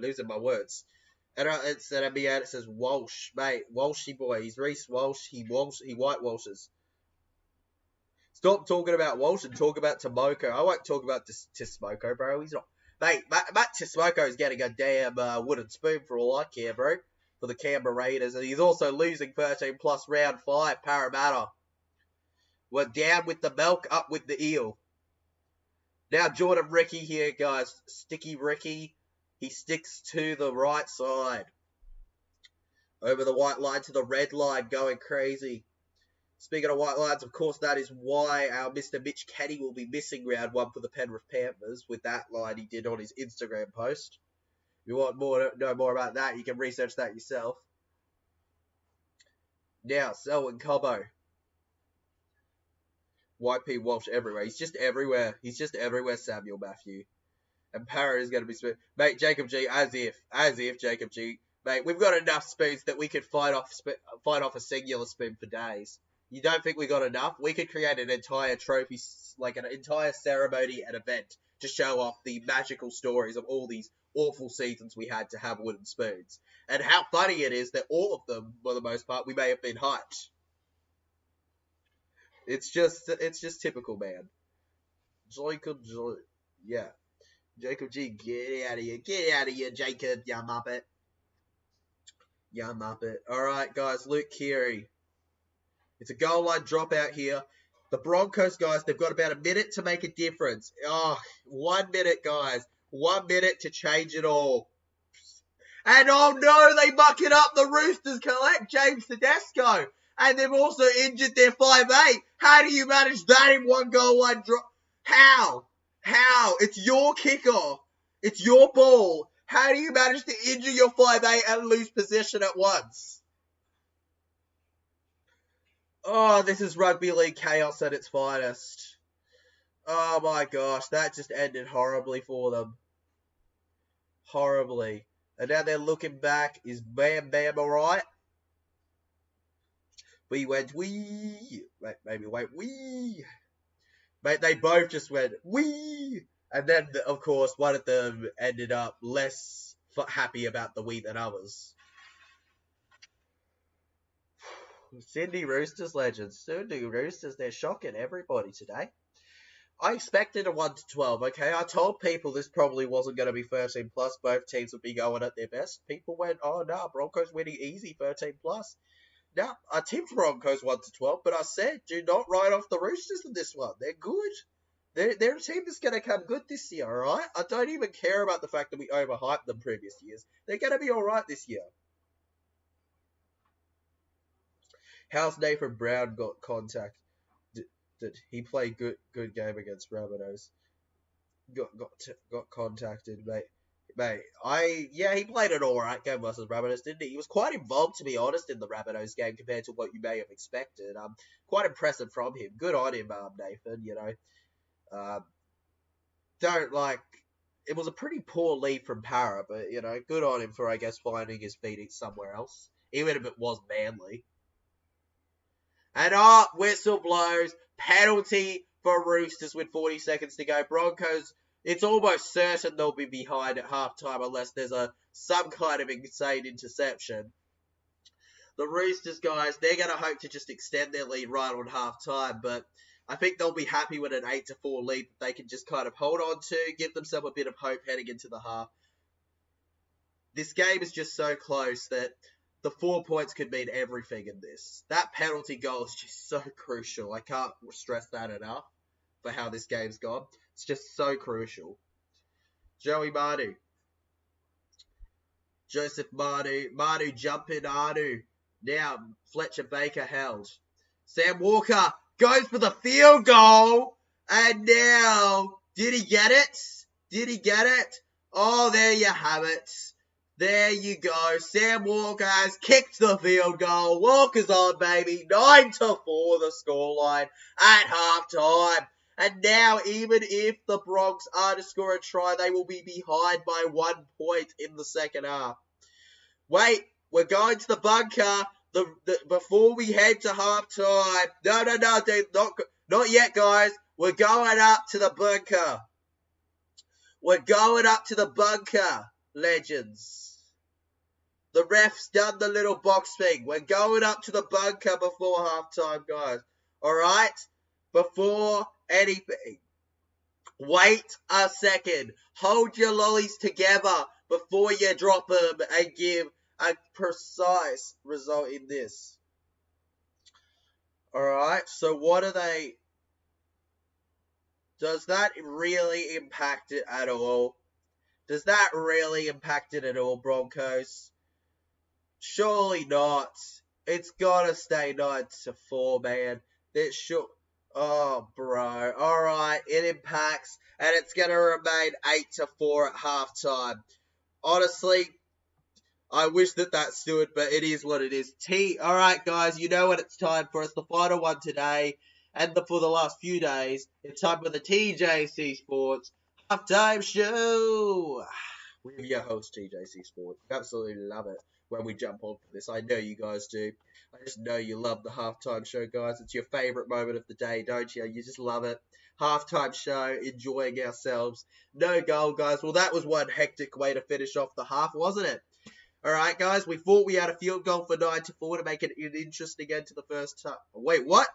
losing my words. And instead of me out, it says Walsh, mate. Walshy boy. He's Reece Walsh. He white Walshes. Stop talking about Walsh and talk about Tomoko. I won't talk about Tismoko, bro. He's not. Mate, Matt Tismoko is getting a damn wooden spoon for all I care, bro. For the Canberra Raiders. And he's also losing 13 plus round 5, Parramatta. We're down with the milk, up with the eel. Now, Jordan Ricky here, guys. Sticky Ricky. He sticks to the right side. Over the white line to the red line, going crazy. Speaking of white lines, of course, that is why our Mr. Mitch Kenny will be missing round 1 for the Penrith Panthers with that line he did on his Instagram post. If you want know more about that, you can research that yourself. Now, Selwyn Cobbo. YP Walsh everywhere. He's just everywhere. He's just everywhere, Samuel Matthew. And Parra is going to be spoon. Mate, Jacob G, as if, Jacob G. Mate, we've got enough spoons that we could fight off a singular spoon for days. You don't think we got enough? We could create an entire trophy, like an entire ceremony and event to show off the magical stories of all these awful seasons we had to have wooden spoons. And how funny it is that all of them, for the most part, we may have been hyped. It's just typical, man. Yeah. Jacob G, get out of here. Get out of here, Jacob, you muppet. You muppet. Alright, guys, Luke Keary. It's a goal line dropout here. The Broncos, guys, they've got about a minute to make a difference. Oh, 1 minute, guys. 1 minute to change it all. And oh no, they muck it up. The Roosters collect James Tedesco. And they've also injured their 5'8". How do you manage that in one goal line drop? How? It's your kickoff. It's your ball. How do you manage to injure your 5'8" and lose possession at once? Oh, this is rugby league chaos at its finest. Oh my gosh, that just ended horribly for them. Horribly. And now they're looking back. Is Bam Bam alright? We went wee. Maybe wait wee. Mate, they both just went wee. And then, of course, one of them ended up less happy about the wee than others. Sydney Roosters legends. Sydney Roosters, they're shocking everybody today. I expected a 1-12, okay? I told people this probably wasn't going to be 13+. Both teams would be going at their best. People went, oh, no, Broncos winning easy, 13+. Now, I tipped Broncos 1-12, but I said, do not write off the Roosters in this one. They're good. They're a team that's going to come good this year, all right? I don't even care about the fact that we overhyped them previous years. They're going to be all right this year. How's Nathan Brown got contact? Did he play good game against Rabbitohs? Got contacted, mate. He played an alright game versus Rabbitohs, didn't he? He was quite involved, to be honest, in the Rabbitohs game compared to what you may have expected. Quite impressive from him. Good on him, Nathan, you know. It was a pretty poor lead from Parra, but, you know, good on him for, I guess, finding his feet somewhere else. Even if it was Manly. And whistle blows. Penalty for Roosters with 40 seconds to go. Broncos, it's almost certain they'll be behind at halftime unless there's some kind of insane interception. The Roosters, guys, they're going to hope to just extend their lead right on halftime, but I think they'll be happy with an 8-4 lead that they can just kind of hold on to, give themselves a bit of hope heading into the half. This game is just so close that the 4 points could mean everything in this. That penalty goal is just so crucial. I can't stress that enough for how this game's gone. It's just so crucial. Joey Manu. Joseph Manu. Manu jumping Anu. Now, Fletcher Baker held. Sam Walker goes for the field goal. And now, did he get it? Did he get it? Oh, there you have it. There you go. Sam Walker has kicked the field goal. Walker's on, baby. 9-4 the scoreline at halftime. And now, even if the Bronx are to score a try, they will be behind by 1 point in the second half. Wait, we're going to the bunker. Before we head to halftime. No, not yet, guys. We're going up to the bunker. We're going up to the bunker, legends. The ref's done the little box thing. We're going up to the bunker before halftime, guys. Alright? Before anything. Wait a second. Hold your lollies together before you drop them and give a precise result in this. Alright? So what are they... Does that really impact it at all? Does that really impact it at all, Broncos? Surely not. It's gotta stay 9-4, man. It should. Oh, bro. Alright, it impacts, and it's gonna remain 8-4 at halftime. Honestly, I wish that stood, but it is what it is. Alright, guys, you know what it's time for. It's the final one today, and for the last few days. It's time for the TJC Sports Halftime Show. With your host, TJC Sports. Absolutely love it when we jump on for this. I know you guys do. I just know you love the halftime show, guys. It's your favorite moment of the day, don't you? You just love it. Halftime show, enjoying ourselves. No goal, guys. Well, that was one hectic way to finish off the half, wasn't it? Alright, guys, we thought we had a field goal for 9-4 to make it an interesting end to the first half. Wait, what?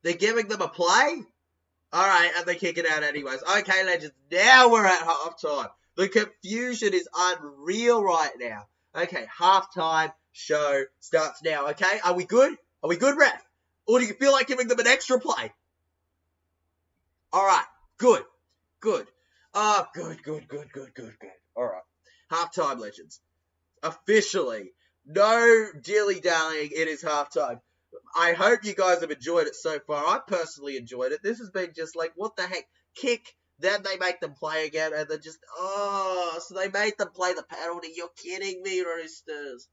They're giving them a play? Alright, and they kick it out anyways. Okay, legends, now we're at halftime. The confusion is unreal right now. Okay, halftime show starts now, okay? Are we good? Are we good, ref? Or do you feel like giving them an extra play? Alright, good. Good. Oh, good. Alright. Halftime, legends. Officially. No dilly-dallying. It is halftime. I hope you guys have enjoyed it so far. I personally enjoyed it. This has been just like, what the heck? Kick, then they make them play again, and then just, so they made them play the penalty. You're kidding me, Roosters.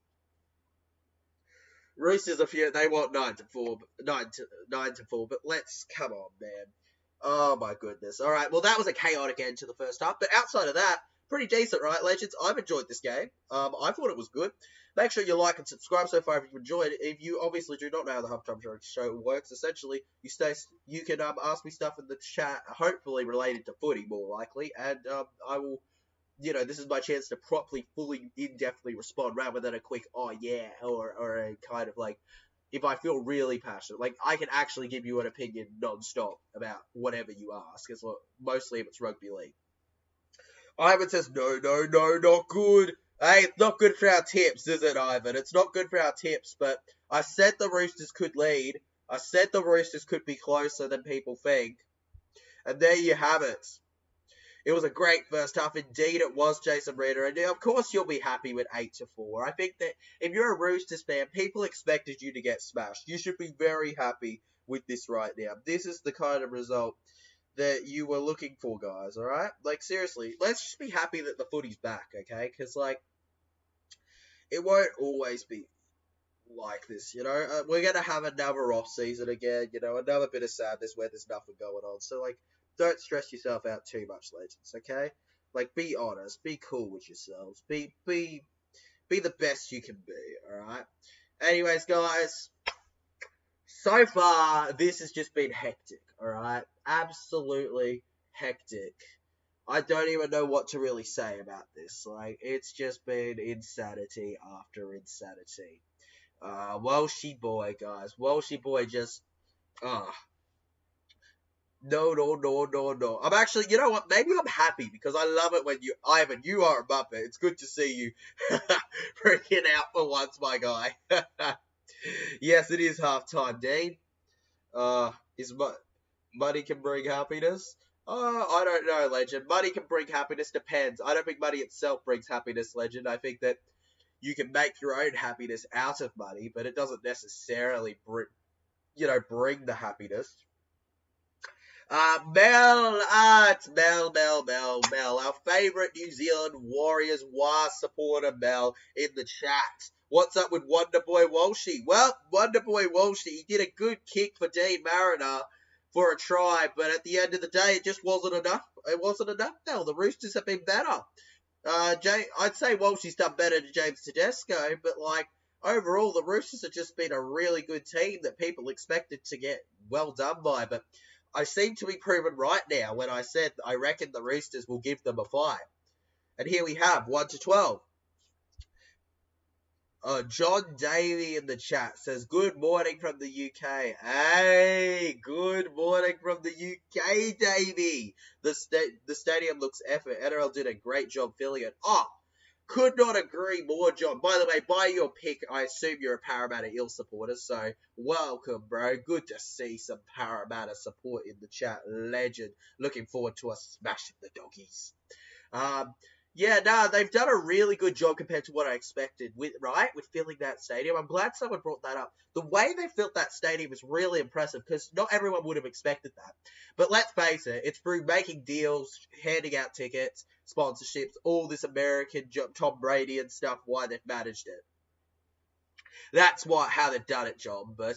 Roosters they want 9-4, 9-4, but come on, man. Oh my goodness. Alright, well that was a chaotic end to the first half, but outside of that, pretty decent, right, legends? I've enjoyed this game. I thought it was good. Make sure you like and subscribe so far if you enjoyed it. If you obviously do not know how the Halftime Show works, essentially, you can ask me stuff in the chat, hopefully related to footy, more likely, and I will, this is my chance to properly, fully, in-depthly respond rather than a quick, oh yeah, or a kind of like, if I feel really passionate, like, I can actually give you an opinion non-stop about whatever you ask, because mostly if it's rugby league. Ivan says, no, not good. Hey, it's not good for our tips, is it, Ivan? It's not good for our tips, but I said the Roosters could lead. I said the Roosters could be closer than people think. And there you have it. It was a great first half. Indeed, it was, Jason Reader. And of course, you'll be happy with 8-4. I think that if you're a Roosters fan, people expected you to get smashed. You should be very happy with this right now. This is the kind of result that you were looking for, guys, alright? Like, seriously, let's just be happy that the footy's back, okay? Because, like, it won't always be like this, we're going to have another off-season again, another bit of sadness where there's nothing going on. So, like, don't stress yourself out too much, legends, okay? Like, be honest, be cool with yourselves, be the best you can be, alright? Anyways, guys, so far, this has just been hectic, alright? Absolutely hectic. I don't even know what to really say about this. Like, it's just been insanity after insanity. Walshy boy, guys. Walshy boy just, No. I'm actually, you know what? Maybe I'm happy because I love it when Ivan, you are a Muppet. It's good to see you freaking out for once, my guy. Yes, it is halftime, Dean. Is money can bring happiness? I don't know, Legend. Money can bring happiness, depends. I don't think money itself brings happiness, Legend. I think that you can make your own happiness out of money, but it doesn't necessarily bring the happiness. It's Mel, our favourite New Zealand Warriors supporter, Mel, in the chat. What's up with Wonderboy Walshy? Well, Wonderboy Walshy, he did a good kick for Dean Mariner for a try, but at the end of the day, it just wasn't enough. It wasn't enough, Mel. The Roosters have been better. I'd say Walshy's done better to James Tedesco, but, like, overall, the Roosters have just been a really good team that people expected to get well done by, but I seem to be proven right now when I said I reckon the Roosters will give them a fight. And here we have 1-12. John Davey in the chat says, good morning from the UK. Hey, good morning from the UK, Davey. The stadium looks effort. NRL did a great job filling it. Could not agree more, John. By the way, by your pick, I assume you're a Parramatta Eel supporter, so welcome, bro. Good to see some Parramatta support in the chat. Legend. Looking forward to us smashing the doggies. Yeah, no, they've done a really good job compared to what I expected, with filling that stadium. I'm glad someone brought that up. The way they filled that stadium is really impressive because not everyone would have expected that. But let's face it, it's through making deals, handing out tickets, sponsorships, all this American Tom Brady and stuff, why they've managed it. That's how they've done it, John. But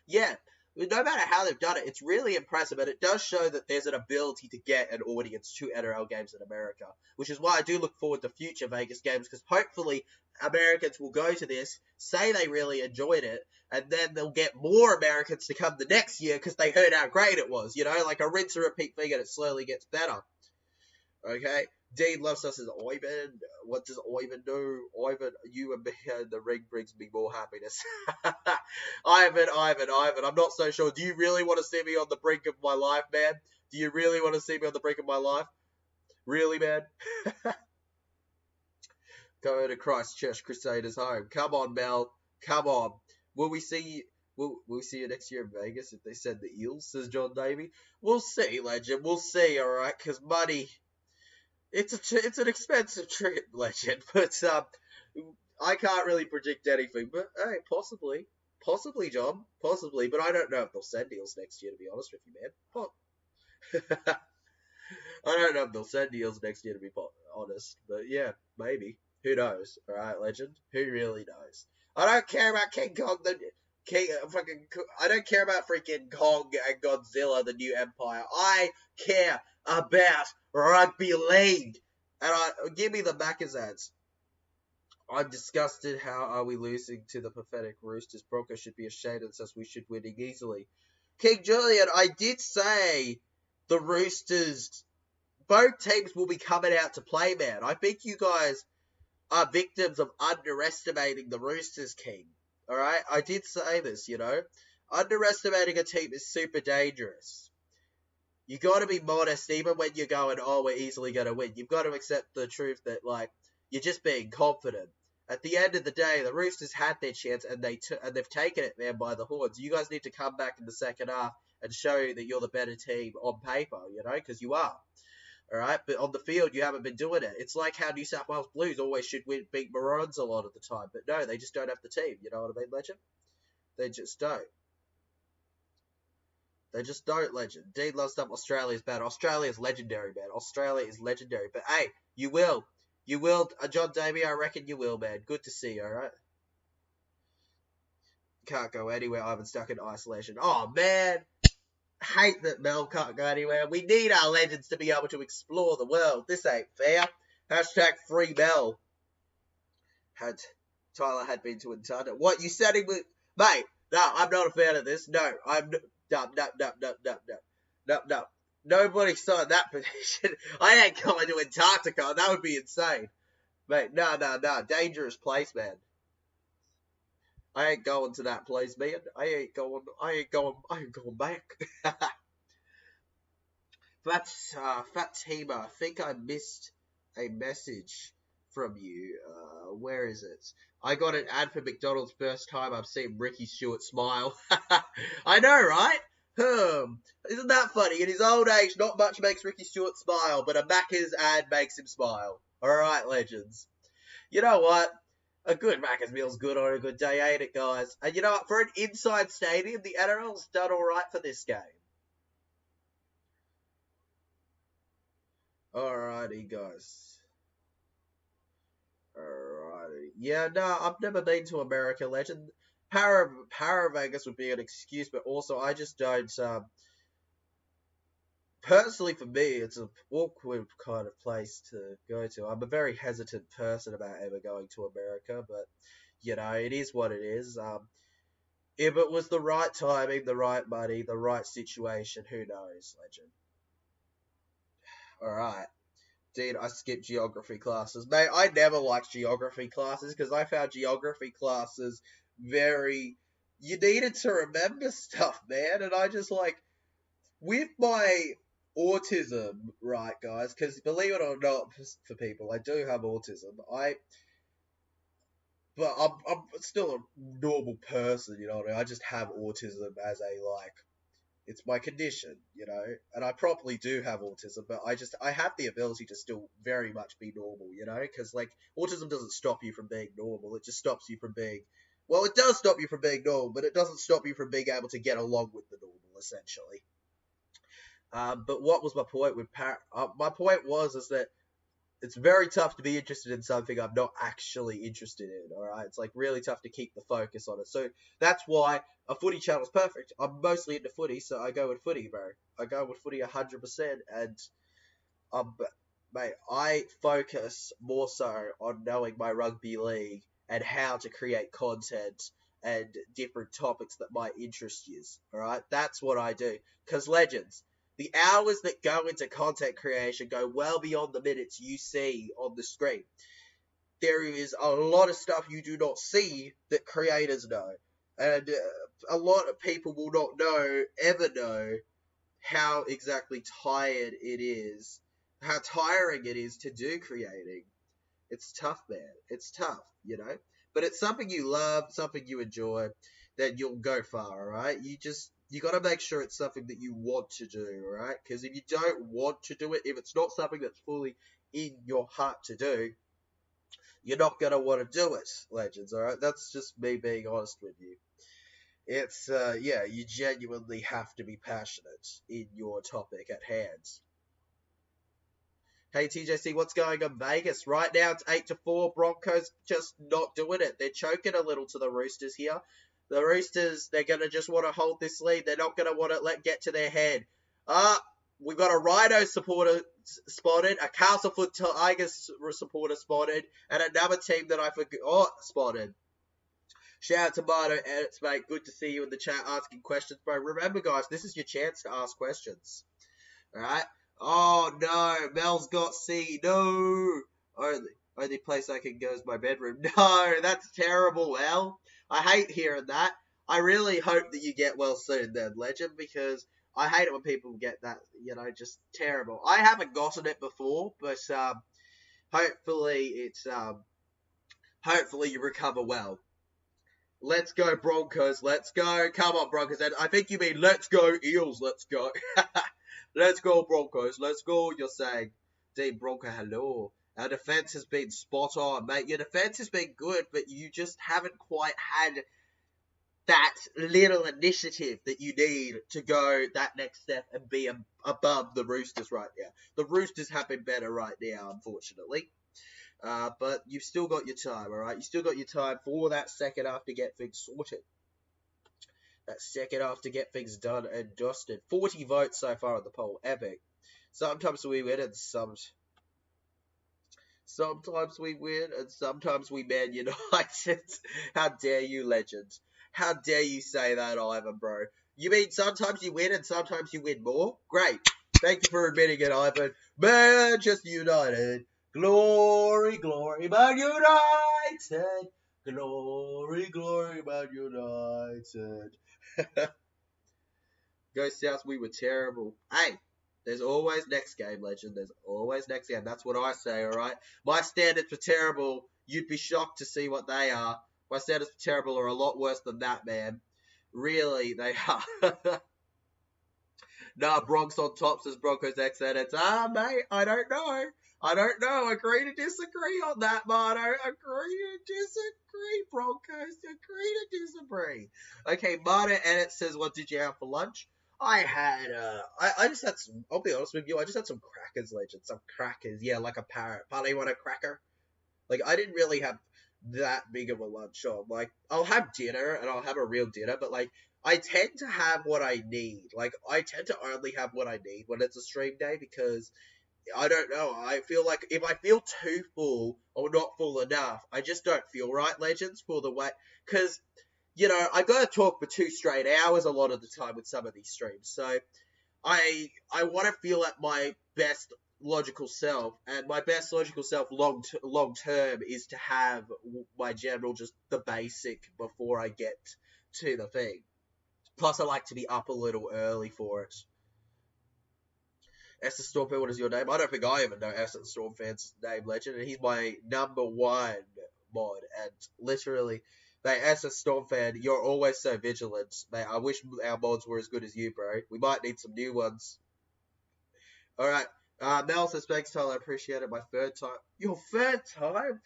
yeah, no matter how they've done it, it's really impressive, and it does show that there's an ability to get an audience to NRL games in America, which is why I do look forward to future Vegas games, because hopefully Americans will go to this, say they really enjoyed it, and then they'll get more Americans to come the next year because they heard how great it was, like a rinse and repeat thing, and it slowly gets better. Okay? Dean loves us as Ivan. What does Ivan do? Ivan, you and me and the ring brings me more happiness. Ivan. I'm not so sure. Do you really want to see me on the brink of my life, man? Do you really want to see me on the brink of my life? Really, man? Go to Christchurch Crusaders home. Come on, Mel. Come on. Will we see you next year in Vegas if they send the Eels, says John Davey? We'll see, legend. We'll see, alright? Because money... It's an expensive trip, legend, but I can't really predict anything. But hey, possibly, John, possibly. But I don't know if they'll send Eels next year, to be honest with you, man. I don't know if they'll send Eels next year, to be honest. But yeah, maybe. Who knows? All right, legend. Who really knows? I don't care about King Kong. I don't care about freaking Kong and Godzilla, the new empire. I care about rugby league. And give me the Macca's ads. I'm disgusted. How are we losing to the pathetic Roosters? Broncos should be ashamed and says we should winning easily. King Julian, I did say the Roosters, both teams will be coming out to play, man. I think you guys are victims of underestimating the Roosters, King. Alright? I did say this, Underestimating a team is super dangerous. You got to be modest, even when you're going, oh, we're easily going to win. You've got to accept the truth that, you're just being confident. At the end of the day, the Roosters had their chance, and they've taken it there by the horns. You guys need to come back in the second half and show that you're the better team on paper, because you are. Alright, but on the field, you haven't been doing it. It's like how New South Wales Blues always should beat Maroons a lot of the time. But no, they just don't have the team. You know what I mean, legend? They just don't. They just don't, legend. Dean loves stuff. Australia's bad. Australia's legendary, man. Australia is legendary. But hey, you will. You will. John Davey, I reckon you will, man. Good to see you, alright? Can't go anywhere. I've been stuck in isolation. Oh, man. Hate that Mel can't go anywhere. We need our legends to be able to explore the world. This ain't fair. Hashtag free Mel. Tyler had been to Antarctica. What, you said he was... Mate, no, I'm not a fan of this. No, I'm... No. Nobody signed that petition. I ain't going to Antarctica. That would be insane. Mate, no. Dangerous place, man. I ain't going to that place, man. I ain't going back. Fatima, I think I missed a message from you. Where is it? I got an ad for McDonald's first time I've seen Ricky Stewart smile. I know, right? Isn't that funny? In his old age, not much makes Ricky Stewart smile, but a Macca's ad makes him smile. Alright, legends. You know what? A good Macca's meal's good on a good day, ain't it, guys? And you know what? For an inside stadium, the NRL's done alright for this game. Alrighty, guys. Alrighty. Yeah, no, I've never been to America, legend. Para Vegas would be an excuse, but also I just don't, personally for me, it's an awkward kind of place to go to. I'm a very hesitant person about ever going to America, but, it is what it is. If it was the right timing, the right money, the right situation, who knows, legend. Alright. Dude, I skipped geography classes. Mate, I never liked geography classes because I found geography classes very... You needed to remember stuff, man. And I just, with my autism, right, guys, because believe it or not, for people, I do have autism. But I'm still a normal person, you know what I mean? I just have autism as a, It's my condition, you know, and I probably do have autism, but I have the ability to still very much be normal, you know, because like autism doesn't stop you from being normal. It just stops you from being, well, it does stop you from being normal, but it doesn't stop you from being able to get along with the normal, essentially. But what was my point with my point was is that it's very tough to be interested in something I'm not actually interested in, alright? It's like really tough to keep the focus on it. So that's why a footy channel is perfect. I'm mostly into footy, so I go with footy, bro. I go with footy 100%, and um, mate, I focus more so on knowing my rugby league and how to create content and different topics that might interest you, alright? That's what I do. Because legends, the hours that go into content creation go well beyond the minutes you see on the screen. There is a lot of stuff you do not see that creators know. And a lot of people will not ever know, how exactly tired it is, how tiring it is to do creating. It's tough, man. It's tough, you know? But it's something you love, something you enjoy, then you'll go far, alright? You gotta make sure it's something that you want to do, alright? Because if you don't want to do it, if it's not something that's fully in your heart to do, you're not gonna want to do it, legends, alright? That's just me being honest with you. It's, yeah, you genuinely have to be passionate in your topic at hand. Hey TJC, what's going on Vegas? Right now it's 8-4. Broncos just not doing it. They're choking a little to the Roosters here. The Roosters, they're going to just want to hold this lead. They're not going to want to let get to their head. We've got a Rhino supporter spotted, a Castlefoot Tigers supporter spotted, and another team that I forgot spotted. Shout out to Mino Edits, mate. Good to see you in the chat asking questions, bro. Remember, guys, this is your chance to ask questions. Alright? Oh, no. Mel's got C. No. Only place I can go is my bedroom. No, that's terrible, Mel. I hate hearing that. I really hope that you get well soon then, Legend, because I hate it when people get that, you know, just terrible. I haven't gotten it before, but hopefully hopefully you recover well. Let's go Broncos, let's go. Come on Broncos, and I think you mean let's go Eels, let's go. Let's go Broncos, let's go, you're saying. Dean Bronco, hello. Our defense has been spot on, mate. Your defense has been good, but you just haven't quite had that little initiative that you need to go that next step and be above the Roosters right now. The Roosters have been better right now, unfortunately. But you've still got your time, alright? You still got your time for that second half to get things sorted. That second half to get things done and dusted. 40 votes so far on the poll. Epic. Sometimes we win and sometimes we win and sometimes we Man United. How dare you, legends? How dare you say that, Ivan, bro? You mean sometimes you win and sometimes you win more? Great. Thank you for admitting it, Ivan. Manchester United. Glory, glory, Man United. Glory, glory, Man United. Go South, we were terrible. Hey, there's always next game, legend. There's always next game. That's what I say, alright? My standards for terrible, you'd be shocked to see what they are. My standards for terrible are a lot worse than that, man. Really, they are. Nah, Bronx on top, says Broncos X edits. Mate, I don't know. Agree to disagree on that, Mono. Agree to disagree, Broncos. Agree to disagree. Okay, Mono edit says, what did you have for lunch? I had, I just had some, I'll be honest with you, I just had some crackers, legend. Some crackers, yeah, like a parrot. Partly want a cracker? Like, I didn't really have that big of a lunch on. Like, I'll have dinner, and I'll have a real dinner, but, like, I tend to have what I need. Like, I tend to only have what I need when it's a stream day, because I don't know. I feel like if I feel too full or not full enough, I just don't feel right, legends, for the way. Because, you know, I got to talk for 2 straight hours a lot of the time with some of these streams. So I want to feel at my best logical self. And my best logical self long term is to have my general, just the basic before I get to the thing. Plus, I like to be up a little early for it. Essence Storm fan, what is your name? I don't think I even know Essence Storm fan's name, legend, and he's my #1 mod, and literally, Mate, as a Storm fan, you're always so vigilant. Mate, I wish our mods were as good as you, bro. We might need some new ones. Alright. Mel suspects Tyler, I appreciate it. My third time. Your third time?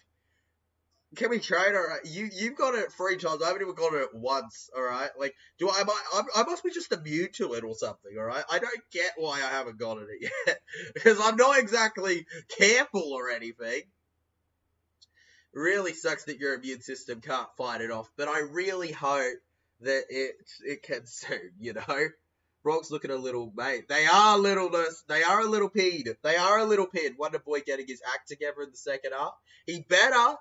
Can we trade? Alright. You've got it 3 times. I haven't even got it once. Alright. Like, I must be just immune to it or something. Alright. I don't get why I haven't gotten it yet. Because I'm not exactly careful or anything. Really sucks that your immune system can't fight it off, but I really hope that it can soon, you know? Brock's looking a little, mate. They are a little peed. They are a little peed. Wonder Boy getting his act together in the second half. He better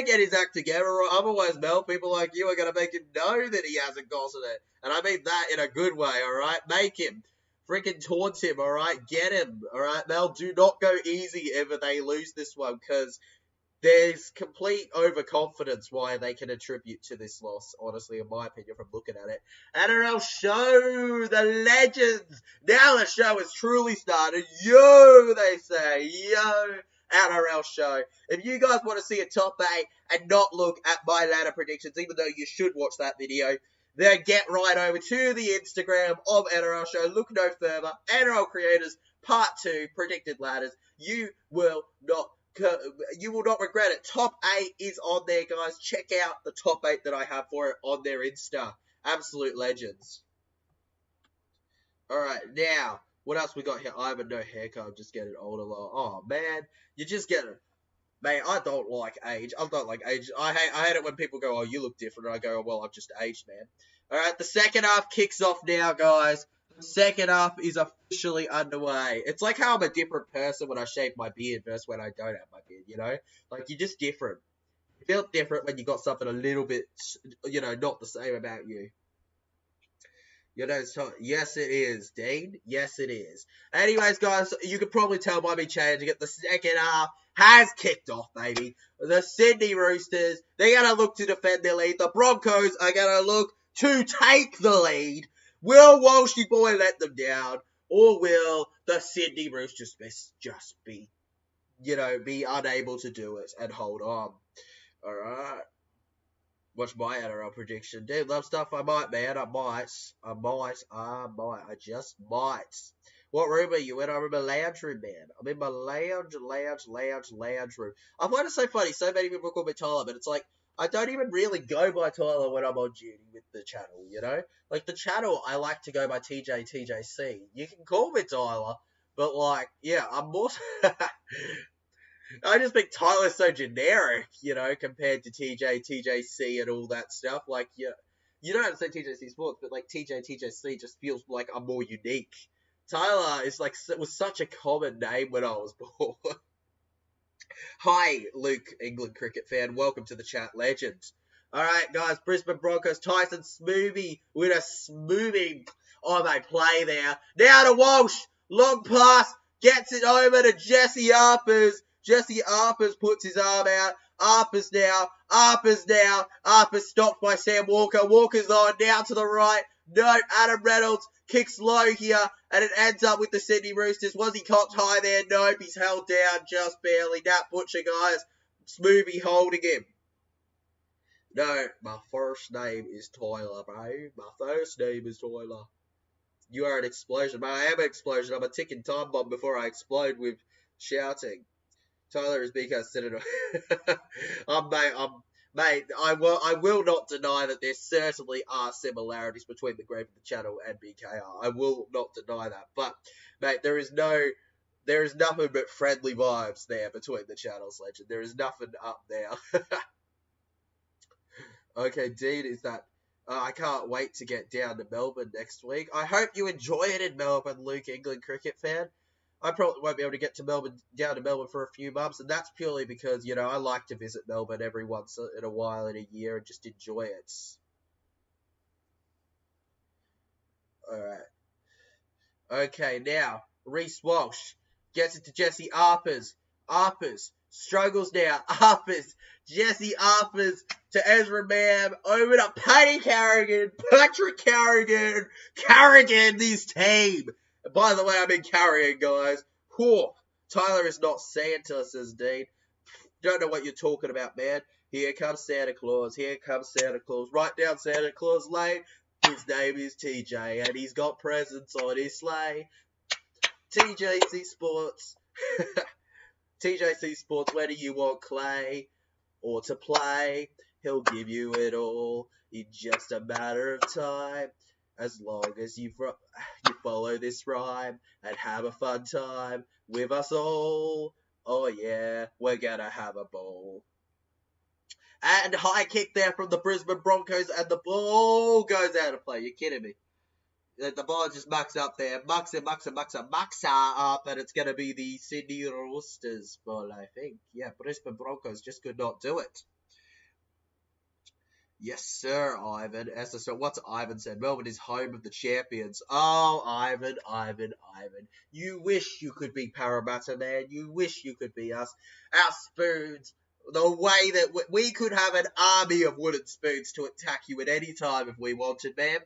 get his act together, or otherwise, Mel, people like you are going to make him know that he hasn't gotten it. And I mean that in a good way, alright? Make him. Freaking taunt him, alright? Get him, alright? Mel, do not go easy if they lose this one, because there's complete overconfidence why they can attribute to this loss, honestly, in my opinion, from looking at it. NRL show, the legends. Now the show has truly started. Yo, they say. Yo, NRL show. If you guys want to see a top 8 and not look at my ladder predictions, even though you should watch that video, then get right over to the Instagram of NRL show. Look no further. NRL Creators Part 2, Predicted Ladders. You will not regret it. Top 8 is on there, guys. Check out the top 8 that I have for it on their Insta. Absolute legends. Alright, now, what else we got here? I have a no haircut. I'm just getting older. Oh, man. You just get it. Man, I don't like age. I don't like age. I hate it when people go, oh, you look different. And I go, oh, well, I've just aged, man. Alright, the second half kicks off now, guys. The second half is officially underway. It's like how I'm a different person when I shave my beard versus when I don't have my beard, you know? Like, you're just different. You feel different when you got something a little bit, you know, not the same about you. You know, yes, it is, Dean. Yes, it is. Anyways, guys, you can probably tell by me changing it. The second half has kicked off, baby. The Sydney Roosters, they're going to look to defend their lead. The Broncos are going to look to take the lead. Will Walshy boy let them down, or will the Sydney Roosters just be, you know, be unable to do it and hold on? All right. What's my NRL prediction? Dude, love stuff. I might, man. I just might. What room are you in? I'm in my lounge room, man. I'm in my lounge room. I find it so funny. So many people call me Tyler, but it's like, I don't even really go by Tyler when I'm on duty with the channel, you know? Like, the channel, I like to go by TJC. You can call me Tyler, but, like, yeah, I'm more... I just think Tyler's so generic, you know, compared to TJC and all that stuff. Like, yeah, you don't have to say TJC Sports, but, like, TJC just feels like I'm more unique. Tyler is, like, was such a common name when I was born. Hi, Luke, England cricket fan. Welcome to the chat, legend. Alright, guys, Brisbane Broncos, Tyson Smoothie with a smoothie on a play there. Now to Walsh, long pass, gets it over to Jesse Harpers. Jesse Harpers puts his arm out. Harpers now. Harpers stopped by Sam Walker. Walker's on, down to the right. No, Adam Reynolds kicks low here, and it ends up with the Sydney Roosters. Was he cocked high there? Nope, he's held down just barely. Nat Butcher, guys. Smoothie holding him. No, my first name is Tyler, bro. My first name is Tyler. You are an explosion, but I am an explosion. I'm a ticking time bomb before I explode with shouting. Tyler is being considered. Mate, I will not deny that there certainly are similarities between the Grave of the Channel and BKR. I will not deny that. But, mate, there is nothing but friendly vibes there between the channels, legend. There is nothing up there. Okay, Dean, is that... I can't wait to get down to Melbourne next week. I hope you enjoy it in Melbourne, Luke, England cricket fan. I probably won't be able to get to down to Melbourne for a few months, and that's purely because, you know, I like to visit Melbourne every once in a while in a year and just enjoy it. Alright. Okay, now, Reece Walsh gets it to Jesse Harpers. Harpers struggles now. Harpers. Jesse Harpers to Ezra Mam. Over to Paddy Carrigan. Patrick Carrigan. Carrigan, this team. By the way, I'm in Carrigan, guys. Whew. Tyler is not Santa, says Dean. Don't know what you're talking about, man. Here comes Santa Claus, here comes Santa Claus, right down Santa Claus Lane. His name is TJ, and he's got presents on his sleigh. TJC Sports. TJC Sports, whether you want clay or to play, he'll give you it all in just a matter of time. As long as you follow this rhyme and have a fun time with us all. Oh yeah, we're gonna have a ball. And high kick there from the Brisbane Broncos, and the ball goes out of play. You're kidding me. The ball just mucks up there. Mucks up, and it's going to be the Sydney Roosters ball, I think. Yeah, Brisbane Broncos just could not do it. Yes, sir, Ivan. So what's Ivan said? Melbourne is home of the champions. Oh, Ivan. You wish you could be Parramatta, man. You wish you could be us. Our spoons. The way that we could have an army of wooden spoons to attack you at any time if we wanted, man.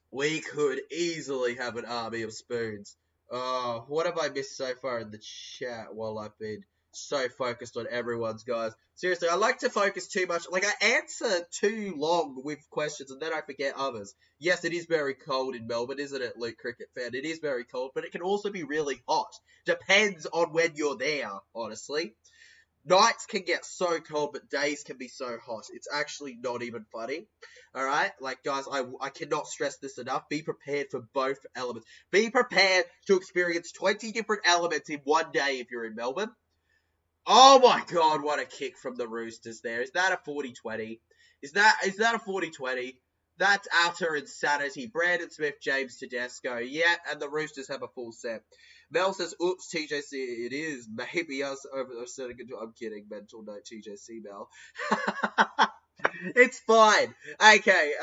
We could easily have an army of spoons. Oh, what have I missed so far in the chat while I've been so focused on everyone's, guys? Seriously, I like to focus too much. Like, I answer too long with questions and then I forget others. Yes, it is very cold in Melbourne, isn't it, Luke Cricket fan? It is very cold, but it can also be really hot. Depends on when you're there, honestly. Nights can get so cold, but days can be so hot. It's actually not even funny. Alright? Like, guys, I cannot stress this enough. Be prepared for both elements. Be prepared to experience 20 different elements in one day if you're in Melbourne. Oh my god, what a kick from the Roosters there. Is that a 40-20? Is that a 40-20? That's utter insanity. Brandon Smith, James Tedesco. Yeah, and the Roosters have a full set. Mel says, oops, TJC, it is. Maybe us over setting it. I'm kidding. Mental note, TJC, Mel. It's fine. Okay.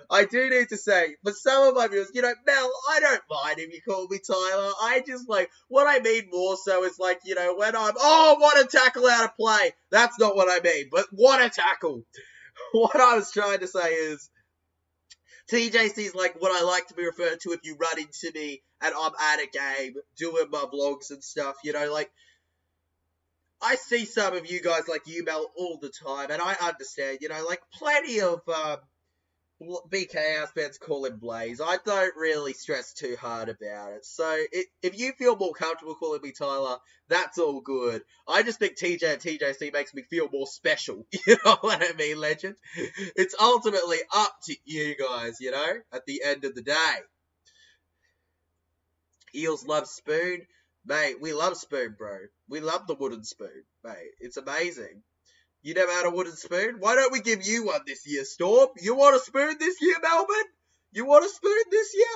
I do need to say, for some of my viewers, Mel, I don't mind if you call me Tyler. I just, what I mean more so is, when I'm, what a tackle out of play. That's not what I mean, but what a tackle. What I was trying to say is, TJC is what I like to be referred to if you run into me and I'm at a game doing my vlogs and stuff, I see some of you guys you, Mel, all the time, and I understand, plenty of BK House fans call him Blaze. I don't really stress too hard about it. So if you feel more comfortable calling me Tyler, that's all good. I just think TJ and TJC makes me feel more special. You know what I mean, legend? It's ultimately up to you guys, at the end of the day. Eels love spoon. Mate, we love spoon, bro. We love the wooden spoon, mate. It's amazing. You never had a wooden spoon? Why don't we give you one this year, Storm? You want a spoon this year, Melbourne? You want a spoon this year?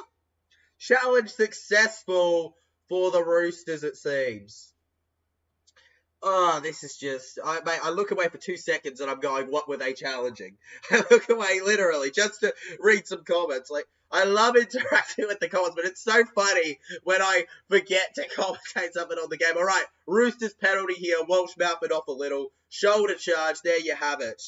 Challenge successful for the Roosters, it seems. Oh, this is just... I look away for 2 seconds and I'm going, what were they challenging? I look away, literally, just to read some comments. I love interacting with the comments, but it's so funny when I forget to commentate something on the game. All right, Roosters penalty here. Walsh mouthing off a little. Shoulder charge. There you have it.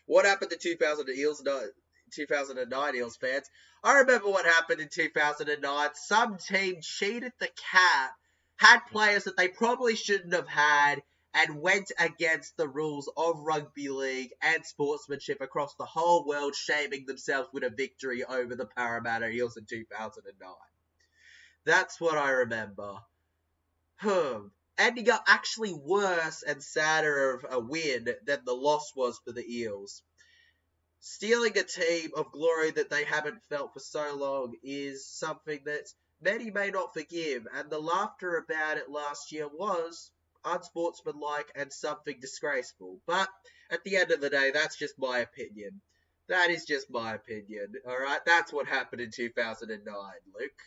What happened to 2009 Eels fans? I remember what happened in 2009. Some team cheated the cap, had players that they probably shouldn't have had, and went against the rules of rugby league and sportsmanship across the whole world, shaming themselves with a victory over the Parramatta Eels in 2009. That's what I remember. Ending up actually worse and sadder of a win than the loss was for the Eels. Stealing a team of glory that they haven't felt for so long is something that many may not forgive, and the laughter about it last year was unsportsmanlike and something disgraceful. But at the end of the day, that's just my opinion. That is just my opinion. Alright, that's what happened in 2009, Luke.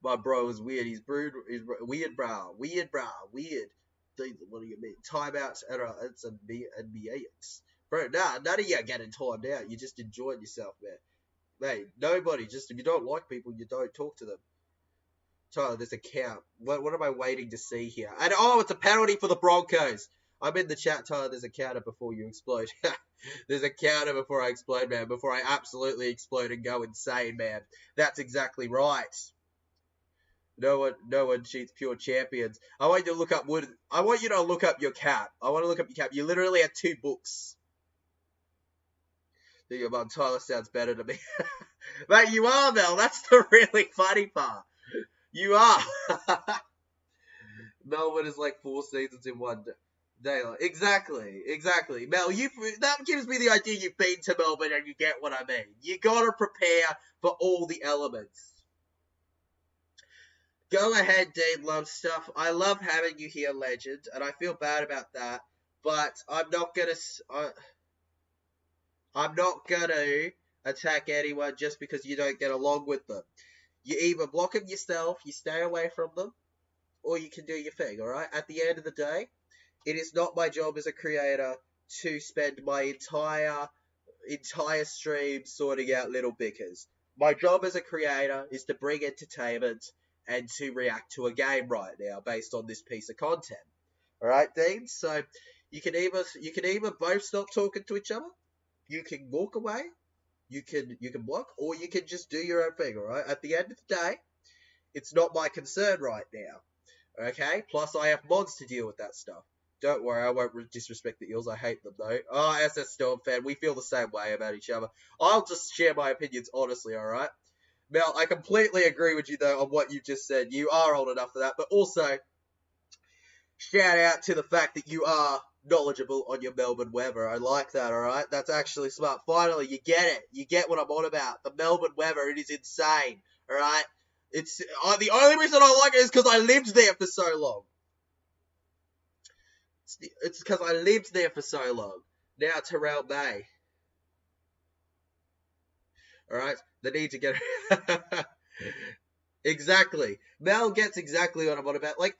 My bro is weird. He's weird, bro. Weird. What do you mean? Timeouts and it's NBA. Bro, none of you are getting timed out. You're just enjoying yourself, man. Mate, nobody. Just if you don't like people, you don't talk to them. Tyler, there's a count. What am I waiting to see here? And it's a penalty for the Broncos. I'm in the chat, Tyler. There's a counter before you explode. There's a counter before I explode, man. Before I absolutely explode and go insane, man. That's exactly right. No one cheats pure champions. I want you to look up your cap. I want to look up your cap. You literally have 2 books. Your mum Tyler sounds better to me. Mate, you are, Mel. That's the really funny part. You are. Melbourne is like 4 seasons in one day. Exactly. Mel, that gives me the idea you've been to Melbourne and you get what I mean. You gotta prepare for all the elements. Go ahead, Dean Love Stuff. I love having you here, Legend, and I feel bad about that, but I'm not gonna attack anyone just because you don't get along with them. You either block them yourself, you stay away from them, or you can do your thing, alright? At the end of the day, it is not my job as a creator to spend my entire stream sorting out little bickers. My job as a creator is to bring entertainment and to react to a game right now based on this piece of content. Alright, Dean? So you can either both stop talking to each other, you can walk away, you can block, or you can just do your own thing, alright? At the end of the day, it's not my concern right now. Okay? Plus I have mods to deal with that stuff. Don't worry, I won't disrespect the Eels. I hate them though. Oh, SS Storm fan, we feel the same way about each other. I'll just share my opinions honestly, alright? Mel, I completely agree with you though on what you just said. You are old enough for that, but also shout out to the fact that you are knowledgeable on your Melbourne weather. I like that, alright? That's actually smart. Finally, you get it. You get what I'm on about. The Melbourne weather, it is insane, alright? It's the only reason I like it is because I lived there for so long. It's because I lived there for so long. Now, Terrell Bay. Alright? The need to get... Exactly. Mel gets exactly what I'm on about. Like,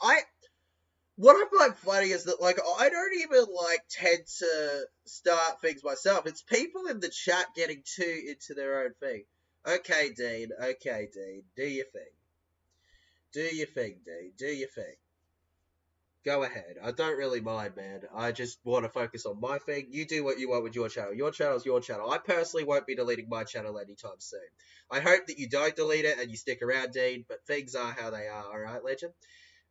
what I find funny is that, like, I don't even, like, tend to start things myself. It's people in the chat getting too into their own thing. Okay, Dean. Do your thing. Do your thing, Dean. Do your thing. Go ahead. I don't really mind, man. I just want to focus on my thing. You do what you want with your channel. Your channel is your channel. I personally won't be deleting my channel anytime soon. I hope that you don't delete it and you stick around, Dean, but things are how they are, alright, Legend?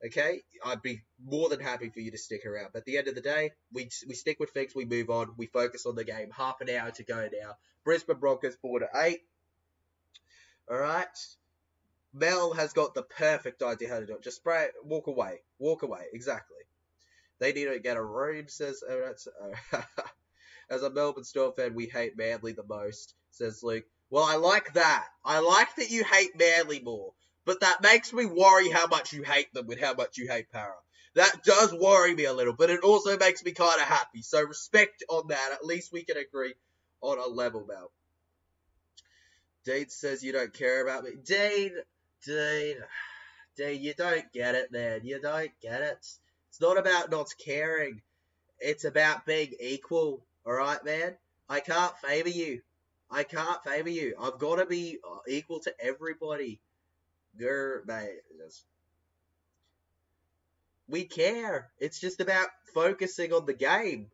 Okay? I'd be more than happy for you to stick around. But at the end of the day, we stick with things, we move on, we focus on the game. Half an hour to go now. Brisbane Broncos 4-8. Alright? Mel has got the perfect idea how to do it. Just spray it, walk away. Walk away, exactly. They need to get a room, says... As a Melbourne Storm fan, we hate Manly the most, says Luke. Well, I like that. I like that you hate Manly more. But that makes me worry how much you hate them with how much you hate Para. That does worry me a little, but it also makes me kind of happy. So respect on that. At least we can agree on a level, Mel. Dean says you don't care about me. Dean, you don't get it, man. You don't get it. It's not about not caring. It's about being equal. Alright, man? I can't favour you. I've got to be equal to everybody. Mate. We care. It's just about focusing on the game.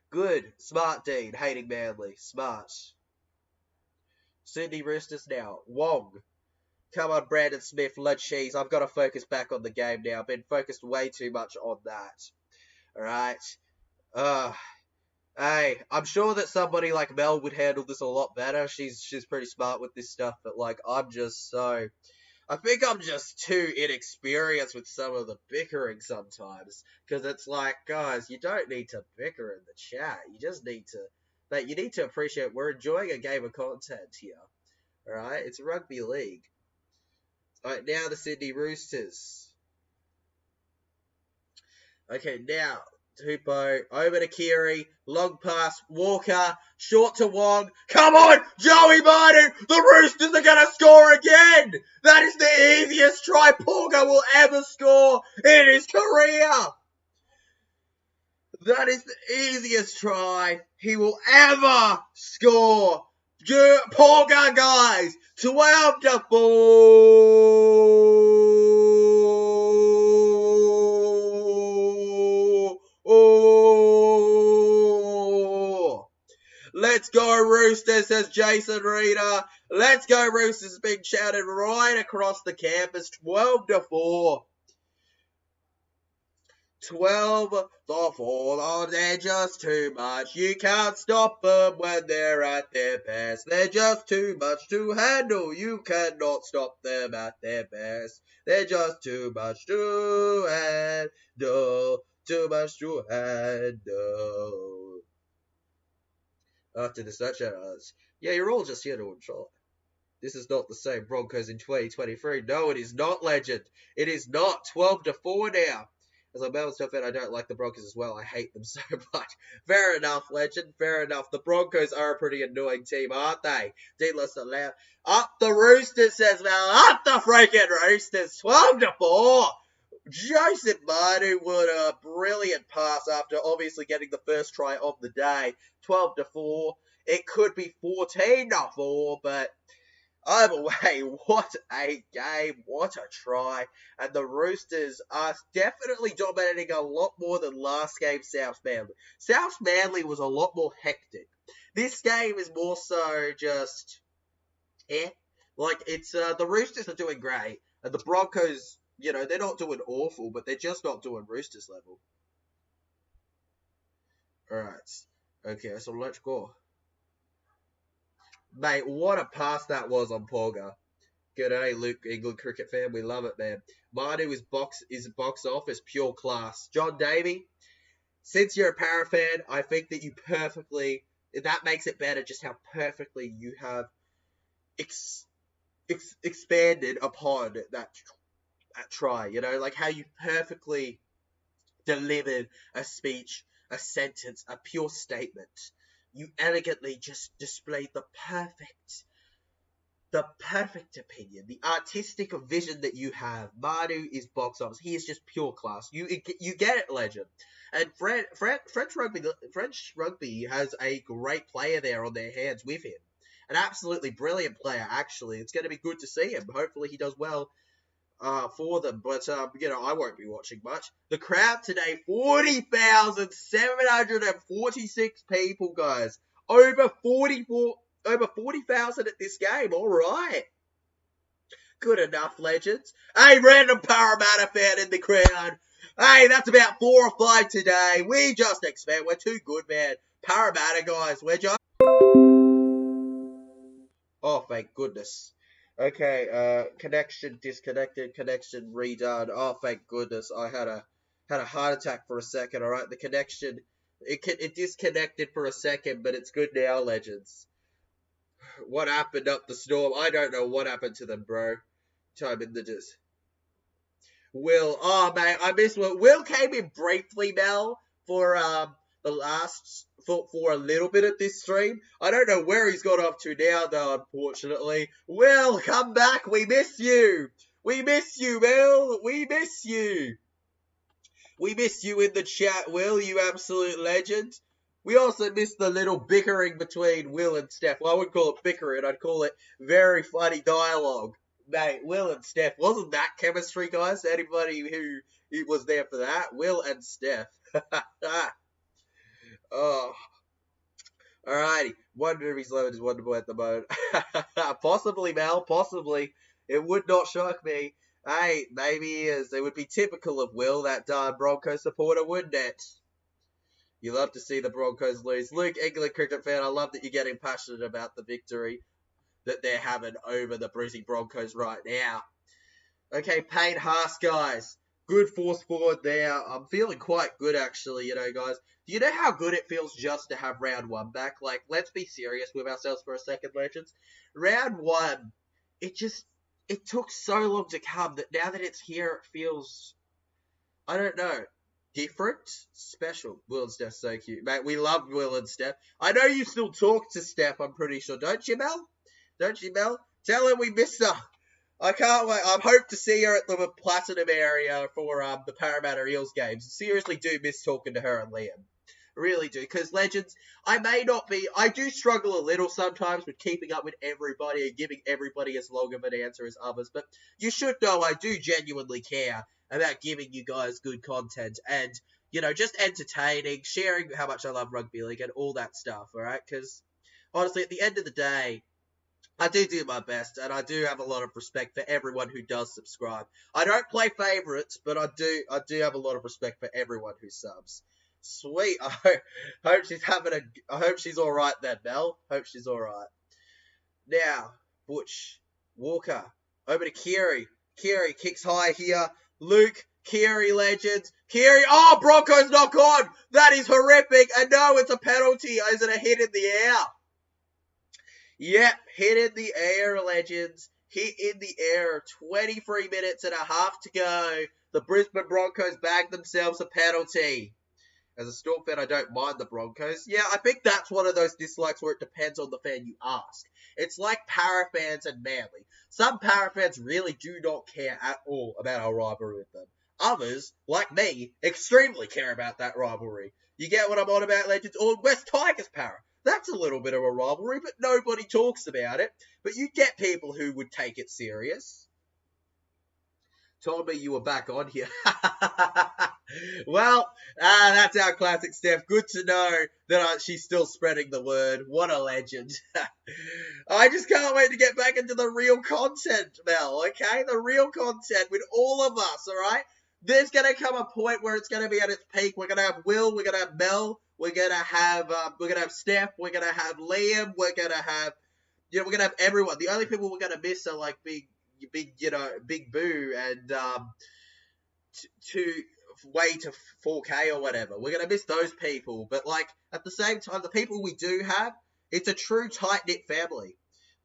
Good. Smart, Dean. Hating Manly. Smart. Sydney Roosters now. Wong. Come on, Brandon Smith. Lud cheese. I've got to focus back on the game now. I've been focused way too much on that. Alright. Hey, I'm sure that somebody like Mel would handle this a lot better. She's pretty smart with this stuff, but like I think I'm just too inexperienced with some of the bickering sometimes. Because it's like, guys, you don't need to bicker in the chat. You just need to, you need to appreciate we're enjoying a game of content here. Alright, it's rugby league. Alright, now the Sydney Roosters. Okay, now Tupou, over to Keary, long pass, Walker, short to Wong. Come on, Joey Martin! The Roosters are going to score again! That is the easiest try Porga will ever score in his career! That is the easiest try he will ever score! Porga, guys! 12-4! Oh! Let's go, Roosters, says Jason Reader. Let's go, Roosters is being shouted right across the campus. 12-4. 12-4. Oh, they're just too much. You can't stop them when they're at their best. They're just too much to handle. You cannot stop them at their best. They're just too much to handle. Too much to handle. After the sunshine hours. Yeah, you're all just here to enjoy. This is not the same Broncos in 2023. No, it is not, legend. It is not. 12-4 now. As a Melbourne fan, I don't like the Broncos as well. I hate them so much. Fair enough, legend. Fair enough. The Broncos are a pretty annoying team, aren't they? Needless to say. Up the Roosters, says Mel. Up the freaking Roosters. 12-4. Joseph Manu would a brilliant pass after obviously getting the first try of the day. 12-4. It could be 14-4, but either way, what a game, what a try. And the Roosters are definitely dominating a lot more than last game, South Manly. South Manly was a lot more hectic. This game is more so just, like, it's, the Roosters are doing great. And the Broncos, you know, they're not doing awful, but they're just not doing Roosters level. Alright. Okay, so let's go. Mate, what a pass that was on Porga. Good day, Luke, England cricket fan. We love it, man. Manu is box office, pure class. John Davey, since you're a Para fan, I think that you perfectly, that makes it better just how perfectly you have expanded upon that try. You know, like how you perfectly delivered a speech, a sentence, a pure statement. You elegantly just displayed the perfect opinion, the artistic vision that you have. Manu is box office. He is just pure class. You get it, legend. And French rugby has a great player there on their hands with him. An absolutely brilliant player, actually. It's going to be good to see him. Hopefully he does well for them. But, you know, I won't be watching much. The crowd today, 40,746 people, guys. Over 40,000 at this game. All right. Good enough, legends. Hey, random Parramatta fan in the crowd. Hey, that's about 4 or 5 today. We just expect. We're too good, man. Parramatta, guys. We're just... Oh, thank goodness. Okay, connection disconnected, connection redone. Oh, thank goodness. I had a heart attack for a second, alright? The connection, it disconnected for a second, but it's good now, legends. What happened up the storm? I don't know what happened to them, bro. Time in the dis. Will, oh, mate, I miss Will. Will came in briefly, Mel, for, the last, for a little bit of this stream. I don't know where he's got off to now, though, unfortunately. Will, come back. We miss you. We miss you, Will. We miss you. We miss you in the chat, Will, you absolute legend. We also miss the little bickering between Will and Steph. Well, I wouldn't call it bickering. I'd call it very funny dialogue. Mate, Will and Steph. Wasn't that chemistry, guys? Anybody who was there for that? Will and Steph. Oh. Alrighty. Wonder if he's loaded as Wonderboy at the moment. Possibly, Mel. Possibly. It would not shock me. Hey, maybe he is. It would be typical of Will, that darn Broncos supporter, wouldn't it? You love to see the Broncos lose. Luke, England cricket fan, I love that you're getting passionate about the victory that they're having over the Brisbane Broncos right now. Okay, Payne Haas, guys. Good force forward there. I'm feeling quite good, actually, you know, guys. Do you know how good it feels just to have round 1 back? Like, let's be serious with ourselves for a second, legends. Round 1, it took so long to come that now that it's here, it feels, I don't know, different, special. Will and Steph, so cute. Mate, we love Will and Steph. I know you still talk to Steph, I'm pretty sure. Don't you, Mel? Don't you, Mel? Tell her we miss her. I can't wait. I hope to see her at the Platinum area for the Parramatta Eels games. Seriously do miss talking to her and Liam. Really do. Because, legends, I do struggle a little sometimes with keeping up with everybody and giving everybody as long of an answer as others. But you should know I do genuinely care about giving you guys good content and, you know, just entertaining, sharing how much I love rugby league and all that stuff, alright? Because, honestly, at the end of the day, I do my best, and I do have a lot of respect for everyone who does subscribe. I don't play favorites, but I do have a lot of respect for everyone who subs. Sweet. Hope she's I hope she's all right then, Mel. Hope she's all right. Now, Butch, Walker, over to Kiri. Kiri kicks high here. Luke, Kiri legends. Kiri, oh, Broncos knock on. That is horrific. And no, it's a penalty. Is it a hit in the air? Yep, hit in the air, legends. Hit in the air. 23 minutes and a half to go. The Brisbane Broncos bagged themselves a penalty. As a Storm fan, I don't mind the Broncos. Yeah, I think that's one of those dislikes where it depends on the fan you ask. It's like Para fans and Manly. Some Para fans really do not care at all about our rivalry with them. Others, like me, extremely care about that rivalry. You get what I'm on about, legends? Or West Tigers Para. That's a little bit of a rivalry, but nobody talks about it. But you get people who would take it serious. Told me you were back on here. Well, that's our classic Steph. Good to know that she's still spreading the word. What a legend. I just can't wait to get back into the real content, Mel, okay? The real content with all of us, all right? There's going to come a point where it's going to be at its peak. We're going to have Will, we're going to have Mel, we're going to have Steph, we're going to have Liam, we're going to have, we're going to have everyone. The only people we're going to miss are like Big Boo and way to 4K or whatever. We're going to miss those people. But, like, at the same time, the people we do have, it's a true tight-knit family.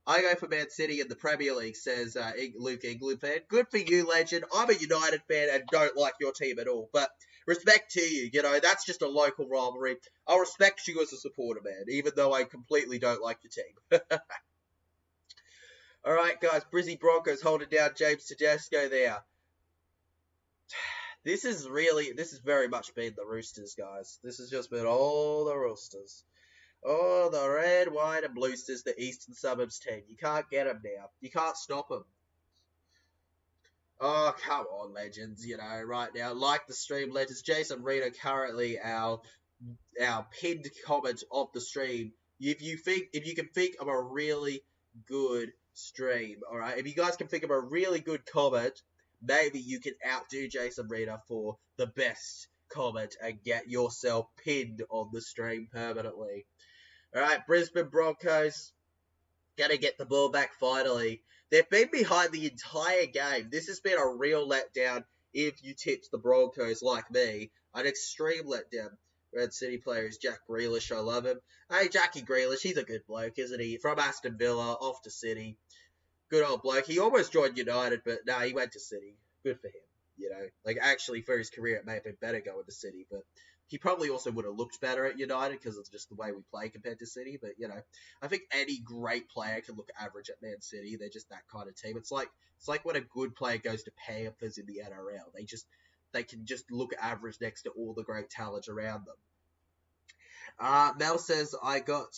I go for Man City in the Premier League, says Luke England fan. Good for you, legend. I'm a United fan and don't like your team at all. But respect to you. That's just a local rivalry. I'll respect you as a supporter, man, even though I completely don't like your team. All right, guys. Brisbane Broncos holding down James Tedesco there. This is very much been the Roosters, guys. This has just been all the Roosters. Oh, the red, white, and bluesters, the Eastern Suburbs team. You can't get them now. You can't stop them. Oh, come on, legends. Right now, like the stream, legends. Jason Rita currently our pinned comment of the stream. If you can think of a really good stream, all right. If you guys can think of a really good comment, maybe you can outdo Jason Rita for the best comment and get yourself pinned on the stream permanently. All right, Brisbane Broncos gonna get the ball back finally. They've been behind the entire game. This has been a real letdown if you tipped the Broncos like me. An extreme letdown. Red City player is Jack Grealish. I love him. Hey, Jackie Grealish, he's a good bloke, isn't he? From Aston Villa, off to City. Good old bloke. He almost joined United, but no, he went to City. Good for him, Actually, for his career, it may have been better going to City, but he probably also would have looked better at United because it's just the way we play compared to City. But, I think any great player can look average at Man City. They're just that kind of team. It's like when a good player goes to Panthers in the NRL. They can just look average next to all the great talent around them. Mel says, I don't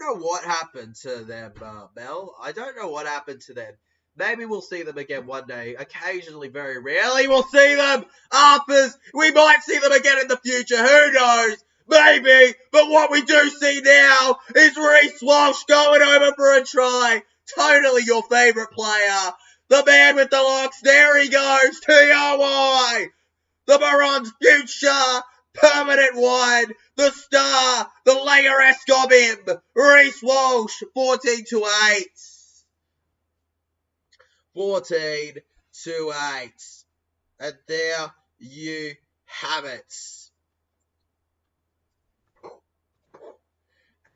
know what happened to them, Mel. I don't know what happened to them. Maybe we'll see them again one day. Occasionally, very rarely, we'll see them. Harpers, we might see them again in the future. Who knows? Maybe. But what we do see now is Reece Walsh going over for a try. Totally your favourite player. The man with the locks. There he goes. TOI. The Maroons' future. Permanent one. The star. The Layer-esque of him. Reece Walsh. 14-8. 14-8. And there you have it.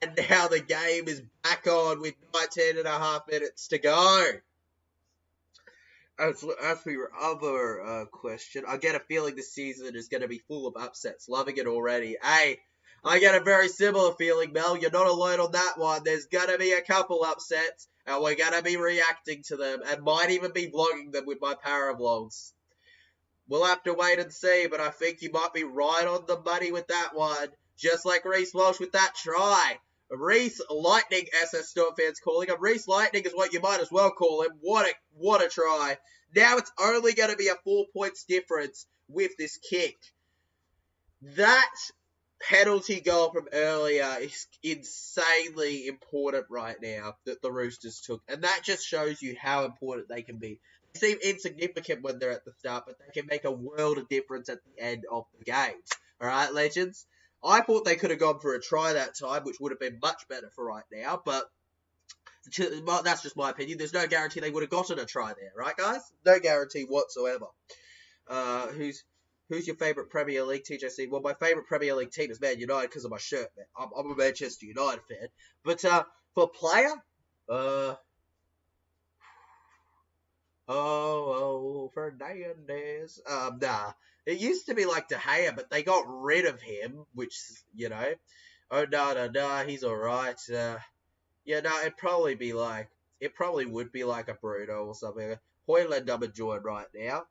And now the game is back on with 19.5 minutes to go. As for your other question, I get a feeling this season is going to be full of upsets. Loving it already. Hey, I get a very similar feeling, Mel. You're not alone on that one. There's going to be a couple upsets, and we're going to be reacting to them, and might even be vlogging them with my para vlogs. We'll have to wait and see, but I think you might be right on the money with that one. Just like Reece Walsh with that try. Reece Lightning, SS Storm fans calling him. Reece Lightning is what you might as well call him. What a try. Now it's only going to be a 4 points difference with this kick. That penalty goal from earlier is insanely important right now that the Roosters took. And that just shows you how important they can be. They seem insignificant when they're at the start, but they can make a world of difference at the end of the games. All right, legends? I thought they could have gone for a try that time, which would have been much better for right now, but that's just my opinion. There's no guarantee they would have gotten a try there, right, guys? No guarantee whatsoever. Who's your favourite Premier League, TJC? Well, my favourite Premier League team is Man United because of my shirt, man. I'm a Manchester United fan. But for player, Fernandez. Nah. It used to be like De Gea, but they got rid of him, which, you know. Oh, no, he's alright. Yeah, no, it probably would be like a Bruno or something. Hoyland I'm enjoying right now.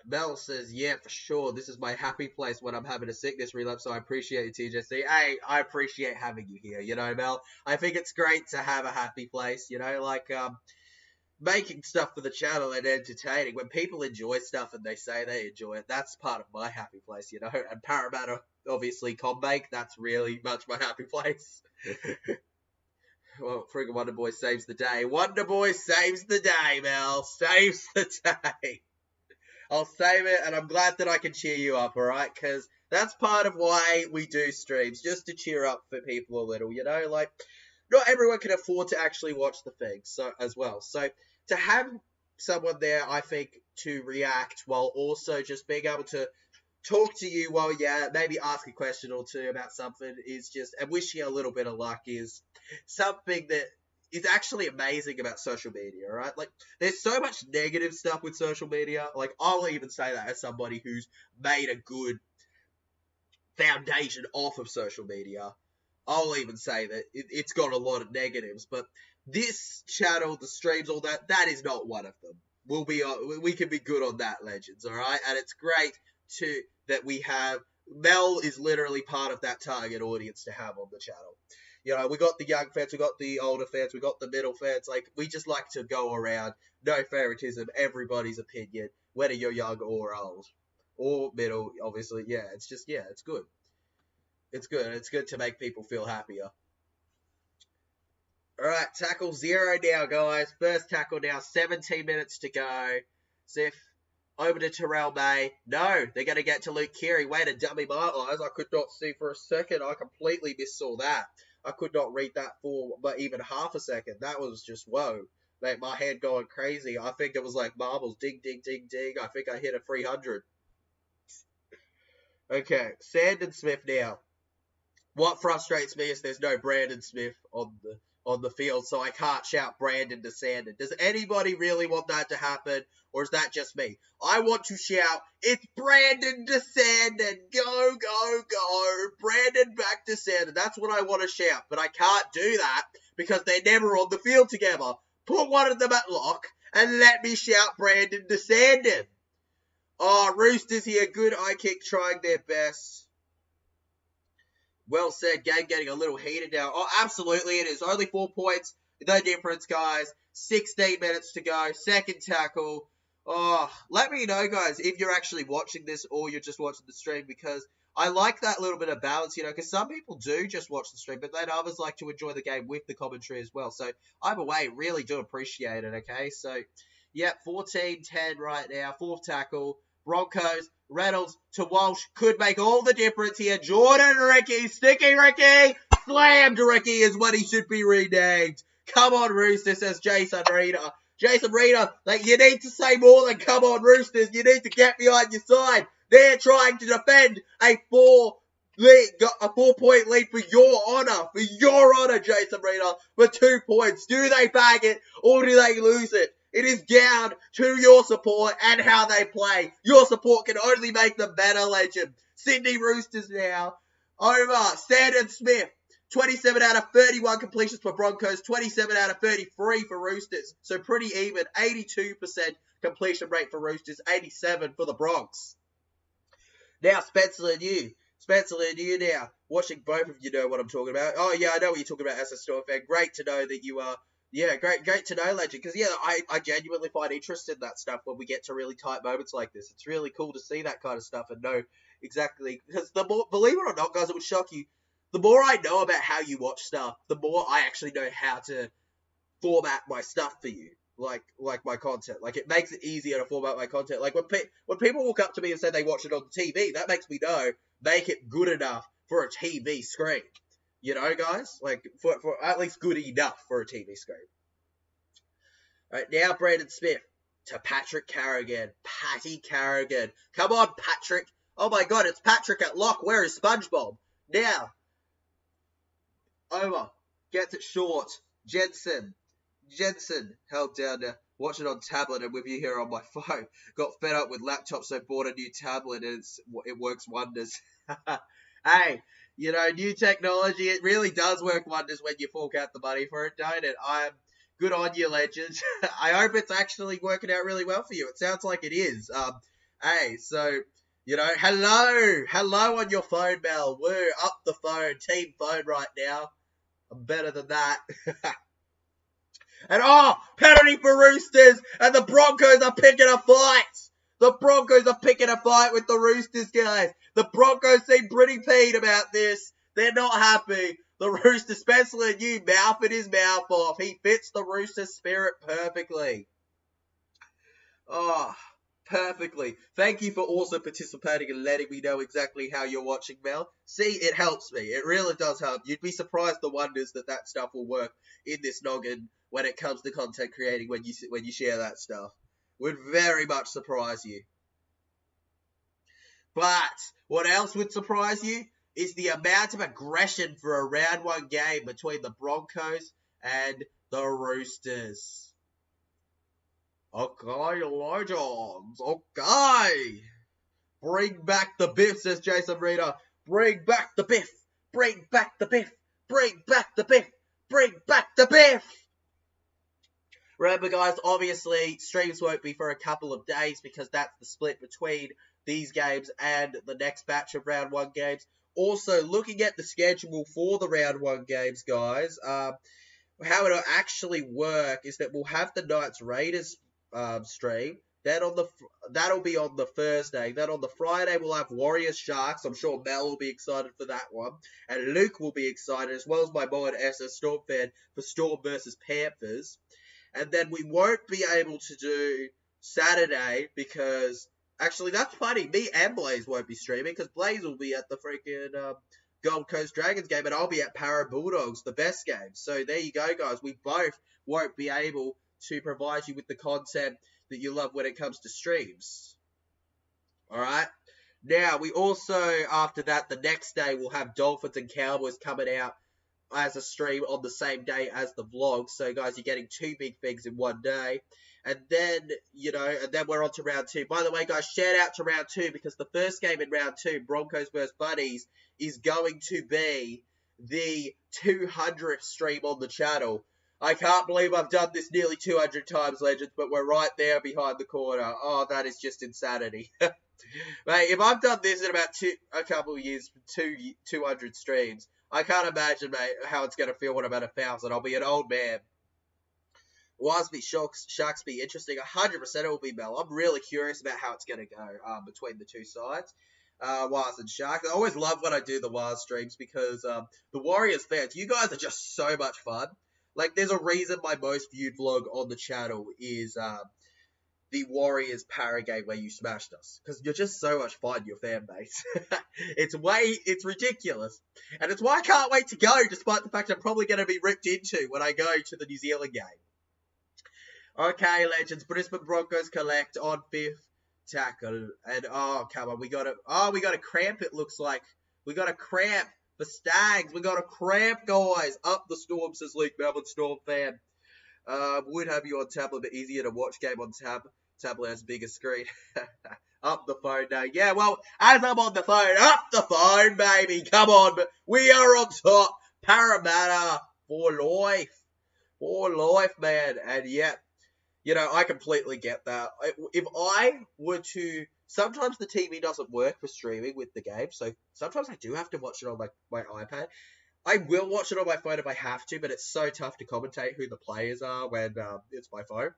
Mel says, yeah, for sure. This is my happy place when I'm having a sickness relapse, so I appreciate you, TJC. Hey, I appreciate having you here, you know, Mel. I think it's great to have a happy place, you know, like, making stuff for the channel and entertaining. When people enjoy stuff and they say they enjoy it, that's part of my happy place, you know. And Parramatta, obviously, Combank, that's really much my happy place. Well, friggin' Wonder Boy saves the day. Wonder Boy saves the day, Mel. Saves the day. I'll save it, and I'm glad that I can cheer you up, alright? Because that's part of why we do streams, just to cheer up for people a little, you know? Like, not everyone can afford to actually watch the thing so as well. So, to have someone there, I think, to react while also just being able to talk to you while, yeah, maybe ask a question or two about something is just, and wish you a little bit of luck is something that is actually amazing about social media, right? Like, there's so much negative stuff with social media. Like, I'll even say that as somebody who's made a good foundation off of social media. I'll even say that it's got a lot of negatives, but this channel, the streams, all that, that is not one of them. We can be good on that, legends, all right? And it's great that we have, Mel is literally part of that target audience to have on the channel. You know, we got the young fans, we got the older fans, we got the middle fans. Like, we just like to go around, no favoritism, everybody's opinion, whether you're young or old. Or middle, obviously. Yeah, it's just, yeah, it's good. It's good. It's good to make people feel happier. Alright, tackle 0 now, guys. First tackle now, 17 minutes to go. Sif, over to Terrell May. No, they're going to get to Luke Keary. Way to dummy my eyes. I could not see for a second. I completely missaw that. I could not read that for but even half a second. That was just, whoa. Like, my head going crazy. I think it was like marbles. Ding, ding, ding, ding. I think I hit a 300. Okay, Sandon Smith now. What frustrates me is there's no Brandon Smith on the field, so I can't shout Brandon to Sandon. Does anybody really want that to happen, or is that just me? I want to shout, it's Brandon to Sandon. Go, go, go. Brandon back to Sandon. That's what I want to shout, but I can't do that because they're never on the field together. Put one of them at lock and let me shout Brandon to Sandon. Oh, Roosters here. Good eye kick, trying their best. Well said, game getting a little heated now. Oh, absolutely it is. Only 4 points. No difference, guys. 16 minutes to go. Second tackle. Oh, let me know, guys, if you're actually watching this or you're just watching the stream, because I like that little bit of balance, you know, because some people do just watch the stream, but then others like to enjoy the game with the commentary as well. So, either way, really do appreciate it, okay? So, yeah, 14-10 right now. Fourth tackle. Broncos, Reynolds to Walsh, could make all the difference here. Jordan Ricky, sticky Ricky, slammed Ricky is what he should be renamed. Come on, Roosters, says Jason Reader. Jason Reader, like, you need to say more than come on, Roosters. You need to get behind your side. They're trying to defend a 4-point lead for your honour, Jason Reader, for 2 points. Do they bag it or do they lose it? It is down to your support and how they play. Your support can only make them better, legend. Sydney Roosters now. Over. Sandon Smith. 27 out of 31 completions for Broncos. 27 out of 33 for Roosters. So pretty even. 82% completion rate for Roosters. 87 for the Bronx. Now Spencer Leniu. Spencer Leniu now. Watching both of you know what I'm talking about. Oh, yeah, I know what you're talking about as a Storm fan. Great to know that you are. Yeah, great to know, legend. Because, yeah, I genuinely find interest in that stuff when we get to really tight moments like this. It's really cool to see that kind of stuff and know exactly. Because the more, believe it or not, guys, it would shock you. The more I know about how you watch stuff, the more I actually know how to format my stuff for you. Like my content. Like, it makes it easier to format my content. Like, when people walk up to me and say they watch it on the TV, that makes me know make it good enough for a TV screen. You know, guys? Like, for at least good enough for a TV screen. Alright, now Brandon Smith to Patrick Carrigan. Patty Carrigan. Come on, Patrick. Oh my god, it's Patrick at lock. Where is SpongeBob? Now, over. Gets it short. Jensen held down to watch it on tablet and with you here on my phone. Got fed up with laptops, so bought a new tablet and it works wonders. Hey, you know, new technology, it really does work wonders when you fork out the money for it, don't it? I'm good on you, legends. I hope it's actually working out really well for you. It sounds like it is. Hey, so, you know, hello on your phone, Mel. Woo, up the phone, team phone right now. I'm better than that. And penalty for Roosters, and the Broncos are picking a fight. The Broncos are picking a fight with the Roosters, guys. The Broncos seem pretty peeved about this. They're not happy. The Roosters, Spencer and you, mouthing his mouth off. He fits the Roosters spirit perfectly. Perfectly. Thank you for also participating and letting me know exactly how you're watching, Mel. See, it helps me. It really does help. You'd be surprised the wonders that stuff will work in this noggin when it comes to content creating when you share that stuff. Would very much surprise you. But what else would surprise you is the amount of aggression for a round one game between the Broncos and the Roosters. Okay, legends. Okay. Bring back the biff, says Jason Reader. Bring back the biff. Bring back the biff. Bring back the biff. Bring back the biff. Remember, guys, obviously, streams won't be for a couple of days because that's the split between these games and the next batch of round one games. Also, looking at the schedule for the round one games, guys, how it'll actually work is that we'll have the Knights Raiders stream. That'll be on the Thursday. Then on the Friday we'll have Warriors Sharks. I'm sure Mel will be excited for that one, and Luke will be excited as well as my boy SS Storm fan for Storm versus Panthers. And then we won't be able to do Saturday because actually that's funny. Me and Blaze won't be streaming because Blaze will be at the freaking Gold Coast Dragons game and I'll be at Para Bulldogs, the best game. So there you go, guys. We both won't be able to provide you with the content that you love when it comes to streams. Alright? Now, we also, after that, the next day, we'll have Dolphins and Cowboys coming out as a stream on the same day as the vlog. So, guys, you're getting two big things in one day. And then, you know, and then we're on to round two. By the way, guys, shout out to round two because the first game in round two, Broncos vs. Bunnies, is going to be the 200th stream on the channel. I can't believe I've done this nearly 200 times, legends, but we're right there behind the corner. Oh, that is just insanity. Mate, if I've done this in about a couple of years, 200 streams, I can't imagine, mate, how it's going to feel when I'm at 1,000. I'll be an old man. Wasby Sharks be interesting. 100% it will be, Mel. I'm really curious about how it's going to go between the two sides. Waz and Sharks. I always love when I do the Waz streams because the Warriors fans, you guys are just so much fun. Like, there's a reason my most viewed vlog on the channel is the Warriors para game where you smashed us. Because you're just so much fun, your fan base. It's ridiculous. And it's why I can't wait to go, despite the fact I'm probably going to be ripped into when I go to the New Zealand game. Okay, legends. Brisbane Broncos collect on 5th tackle. And, oh, come on. We got a cramp, it looks like. We got a cramp. The Stags, we got a cramp, guys. Up the Storm, says Luke, Melbourne Storm fan. Would have you on tablet, but easier to watch game on tablet has a bigger screen. Up the phone now. Yeah, well, as I'm on the phone, up the phone, baby. Come on, but we are on top. Parramatta for life. For life, man. And yeah, you know, I completely get that. If I were to... Sometimes the TV doesn't work for streaming with the game, so sometimes I do have to watch it on my iPad. I will watch it on my phone if I have to, but it's so tough to commentate who the players are when it's my phone.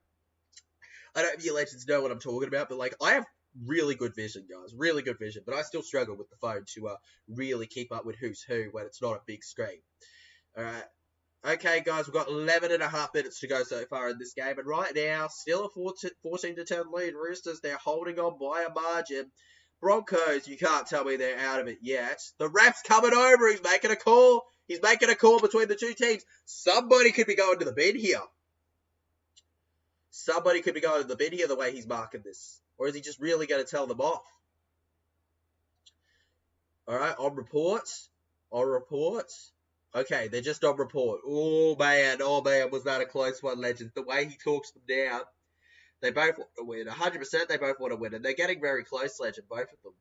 I don't know if you legends know what I'm talking about, but like I have really good vision, guys. Really good vision. But I still struggle with the phone to really keep up with who's who when it's not a big screen. All right. Okay, guys, we've got 11 and a half minutes to go so far in this game. And right now, still a 14-10 lead. Roosters, they're holding on by a margin. Broncos, you can't tell me they're out of it yet. The ref's coming over. He's making a call. He's making a call between the two teams. Somebody could be going to the bin here. Somebody could be going to the bin here the way he's marking this. Or is he just really going to tell them off? All right, on reports. On reports. Okay, they're just on report. Oh, man, was that a close one, Legends. The way he talks them down. They both want to win. 100% they both want to win. And they're getting very close, Legend, both of them.